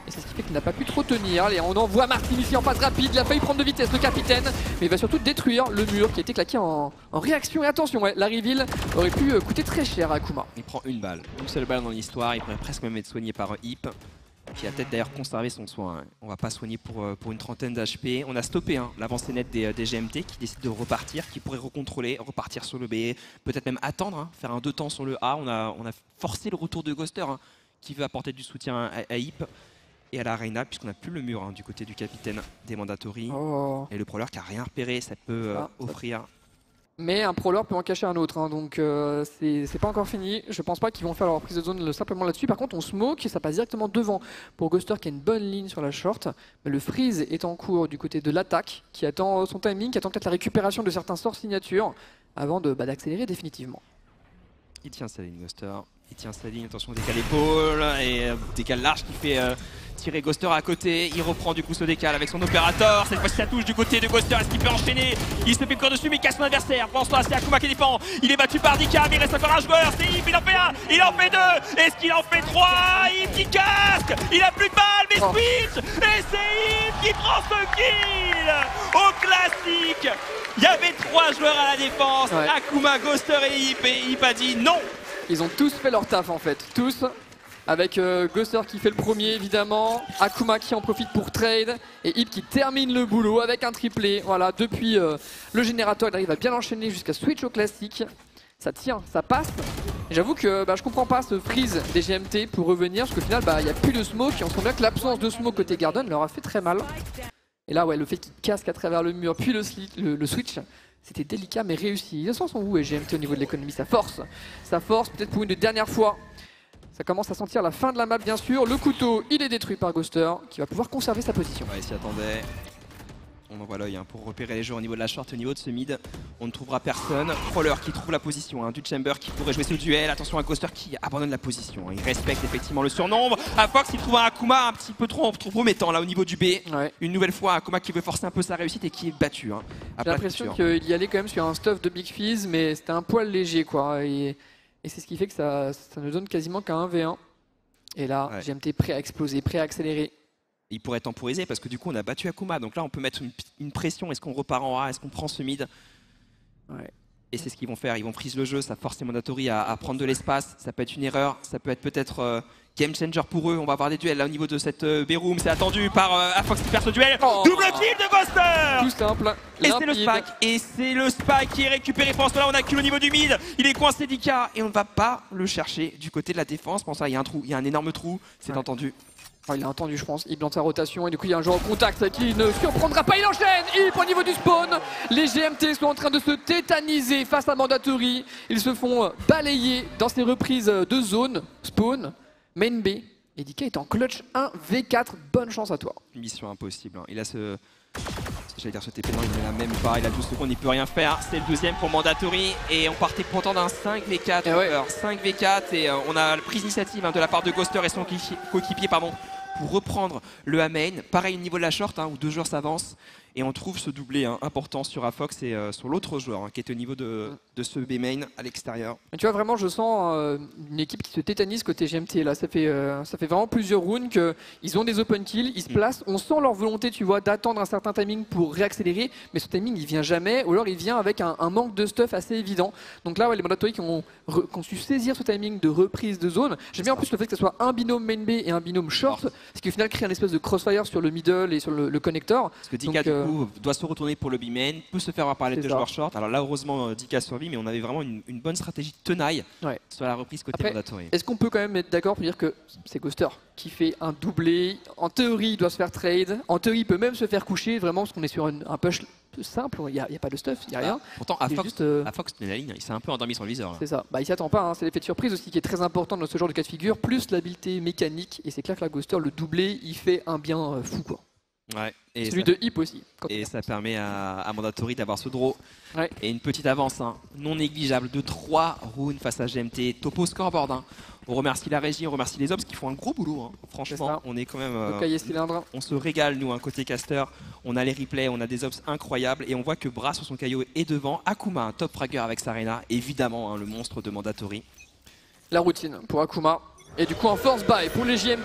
Et c'est ce qui fait qu'il n'a pas pu trop tenir. Allez, on envoie Martin ici en phase rapide. Il a failli prendre de vitesse le capitaine. Mais il va surtout détruire le mur qui a été claqué en réaction. Et attention, la reveal aurait pu coûter très cher à Akuma. Il prend une balle. Une seule balle dans l'histoire. Il pourrait presque même être soigné par Hip. qui a peut-être d'ailleurs conservé son soin. On va pas soigner pour une trentaine d'HP. On a stoppé l'avancée nette des GMT qui décident de repartir, qui pourraient recontrôler, repartir sur le B, peut-être même attendre, faire un 2 temps sur le A. On a forcé le retour de Ghoster qui veut apporter du soutien à Hip et à la Reina, puisqu'on n'a plus le mur du côté du capitaine des Mandatory. Oh. Et le Prowler qui a rien repéré, ça peut offrir. Mais un Prowler peut en cacher un autre, donc c'est pas encore fini. Je pense pas qu'ils vont faire leur prise de zone simplement là-dessus. Par contre, on smoke et ça passe directement devant pour Ghoster qui a une bonne ligne sur la short. Mais le freeze est en cours du côté de l'attaque, qui attend son timing, qui attend peut-être la récupération de certains sorts signature avant d'accélérer définitivement. Il tient sa ligne, Ghoster. Il tient sa ligne, attention, décale épaule et décale large qui fait tirer Ghoster à côté. Il reprend du coup ce décale avec son opérateur. Cette fois-ci, ça touche du côté de Ghoster. Est-ce qu'il peut enchaîner? Il se fait encore dessus, mais il casse son adversaire. Pense toi, c'est Akuma qui défend. Il est battu par Dika, mais il reste encore un joueur. C'est Yip, il en fait un, il en fait deux. Est-ce qu'il en fait trois? Yip qui casque. Il a plus de balles, mais switch. Et c'est Yip qui prend ce kill au classique. Il y avait 3 joueurs à la défense. Ouais. Akuma, Ghoster et Yip a dit non. Ils ont tous fait leur taf en fait, tous. Avec Ghoster qui fait le premier évidemment, Akuma qui en profite pour trade et Hip qui termine le boulot avec un triplé. Voilà, depuis le générateur, il arrive à bien enchaîner jusqu'à switch au classique. Ça tient, ça passe. J'avoue que je comprends pas ce freeze des GMT pour revenir, parce qu'au final il n'y a plus de smoke et on sent bien que l'absence de smoke côté Garden leur a fait très mal. Et là ouais, le fait qu'il casque à travers le mur puis le switch, c'était délicat mais réussi. Ils sont où les GMT au niveau de l'économie? Ça force peut-être pour une dernière fois. Ça commence à sentir la fin de la map bien sûr. Le couteau, il est détruit par Ghoster qui va pouvoir conserver sa position. Ouais, il s'y attendait. On envoie l'œil pour repérer les joueurs au niveau de la short, au niveau de ce mid. On ne trouvera personne. Crawler qui trouve la position du Chamber qui pourrait jouer ce duel. Attention à Ghoster qui abandonne la position. Il respecte effectivement le surnombre. À Fox, il trouve un Akuma un petit peu trop promettant là au niveau du B. Ouais. Une nouvelle fois, Akuma qui veut forcer un peu sa réussite et qui est battu. J'ai l'impression qu'il y allait quand même sur un stuff de Big Fizz, mais c'était un poil léger quoi. Et c'est ce qui fait que ça ne donne quasiment qu'un 1v1. Et là, ouais. GMT prêt à exploser, prêt à accélérer. Il pourrait temporiser parce que du coup on a battu Akuma, donc là on peut mettre une pression. Est-ce qu'on repart en A? Est-ce qu'on prend ce mid? Ouais. Et c'est ce qu'ils vont faire, ils vont freeze le jeu, ça force les Mandatory à prendre de l'espace. Ça peut être une erreur, ça peut être peut-être game changer pour eux. On va avoir des duels là au niveau de cette B-room. C'est attendu par Afox qui perd ce duel. Double kill de Ghoster. Tout simple. Et c'est le Spike. Et c'est le Spike qui est récupéré. Pense là on a kill au niveau du mid. Il est coincé Dika et on ne va pas le chercher du côté de la défense. Pense là il y a un trou, il y a un énorme trou. C'est entendu. Il a entendu je pense, Hip dans sa rotation et du coup il y a un joueur en contact qui ne surprendra pas, il enchaîne. Hip au niveau du spawn, les GMT sont en train de se tétaniser face à Mandatory. Ils se font balayer dans ces reprises de zone, spawn, main B. Et Dika est en clutch 1v4, bonne chance à toi. Mission impossible, il a ce TP, non il ne l'a même pas, il a 12 secondes, il peut rien faire. C'est le deuxième pour Mandatory et on partait pourtant d'un 5v4, 5v4 et on a prise d'initiative de la part de Ghoster et son coéquipier pour reprendre le A-main. Pareil au niveau de la short où 2 joueurs s'avancent et on trouve ce doublé important sur Afox et sur l'autre joueur qui est au niveau de ce B-main à l'extérieur. Tu vois vraiment je sens une équipe qui se tétanise côté GMT là, ça fait vraiment plusieurs rounds qu'ils ont des open kills, ils se placent, on sent leur volonté tu vois d'attendre un certain timing pour réaccélérer, mais ce timing il vient jamais ou alors il vient avec un manque de stuff assez évident. Donc là ouais, les Mandatory qui ont su saisir ce timing de reprise de zone. J'aime bien en plus le fait que ce soit un binôme main B et un binôme short, ce qui au final crée un espèce de crossfire sur le middle et sur le connecteur. Parce que Dika du coup doit se retourner pour le B-main, peut se faire avoir par les 2 joueurs short. Alors là heureusement Dika survit, mais on avait vraiment une bonne stratégie de tenaille sur la reprise côté Mandatory. Est-ce qu'on peut quand même être d'accord pour dire que c'est Ghoster qui fait un doublé? En théorie il doit se faire trade, en théorie il peut même se faire coucher vraiment parce qu'on est sur un push simple, il n'y a pas de stuff, il n'y a rien. Pourtant Afox tenait la ligne, il s'est un peu endormi sur le viseur. C'est ça, il s'y attend pas, c'est l'effet de surprise aussi qui est très important dans ce genre de cas de figure, plus l'habileté mécanique et c'est clair que la Ghoster, le doublé, il fait un bien fou quoi. Ouais. Et celui de Hip aussi. Et ça permet à Mandatory d'avoir ce draw. Ouais. Et une petite avance non négligeable de 3 rounds face à GMT. Topo scoreboard. On remercie la régie, on remercie les Ops qui font un gros boulot. Franchement, on est quand même. On se régale nous, côté caster. On a les replays, on a des Ops incroyables. Et on voit que Bras sur son caillou est devant. Akuma, un top fragger avec Sarena. Évidemment, le monstre de Mandatory. La routine pour Akuma. Et du coup un force buy pour les JM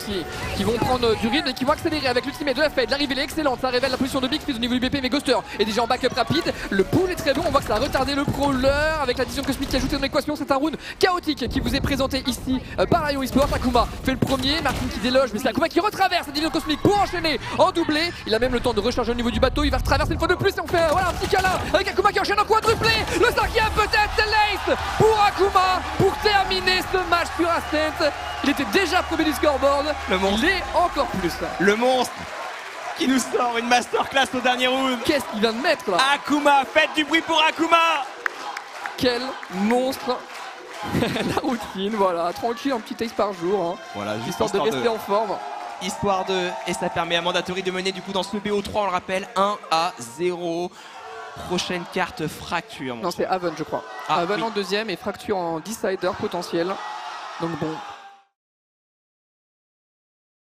qui vont prendre du rythme et qui vont accélérer avec l'ultimate de la Fade. L'arrivée est excellente, ça révèle la position de Big Fizz au niveau du BP, mais Ghoster est déjà en backup rapide. Le pool est très bon, on voit que ça a retardé le crawler avec l'addition cosmique qui est ajoutée dans l'équation. C'est un round chaotique qui vous est présenté ici par Rayon Esport. Akuma fait le premier, Martin qui déloge, mais c'est Akuma qui retraverse la division cosmique pour enchaîner en doublé. Il a même le temps de recharger au niveau du bateau, il va retraverser une fois de plus et on fait voilà, un petit câlin avec Akuma qui enchaîne en quadruplé. Le cinquième peut-être, c'est l'ace pour Akuma pour terminer ce match sur Ascent. Il était déjà premier du scoreboard, il est encore plus. Le monstre qui nous sort une masterclass au dernier round. Qu'est-ce qu'il vient de mettre là? Akuma, faites du bruit pour Akuma. Quel monstre. La routine, voilà, tranquille, un petit ace par jour, hein. Voilà, histoire de rester en forme. Histoire de... Et ça permet à Mandatory de mener du coup dans ce BO3, on le rappelle, 1-0. Prochaine carte Fracture. Non, c'est Haven je crois. Haven en deuxième et Fracture en decider potentiel. Donc bon,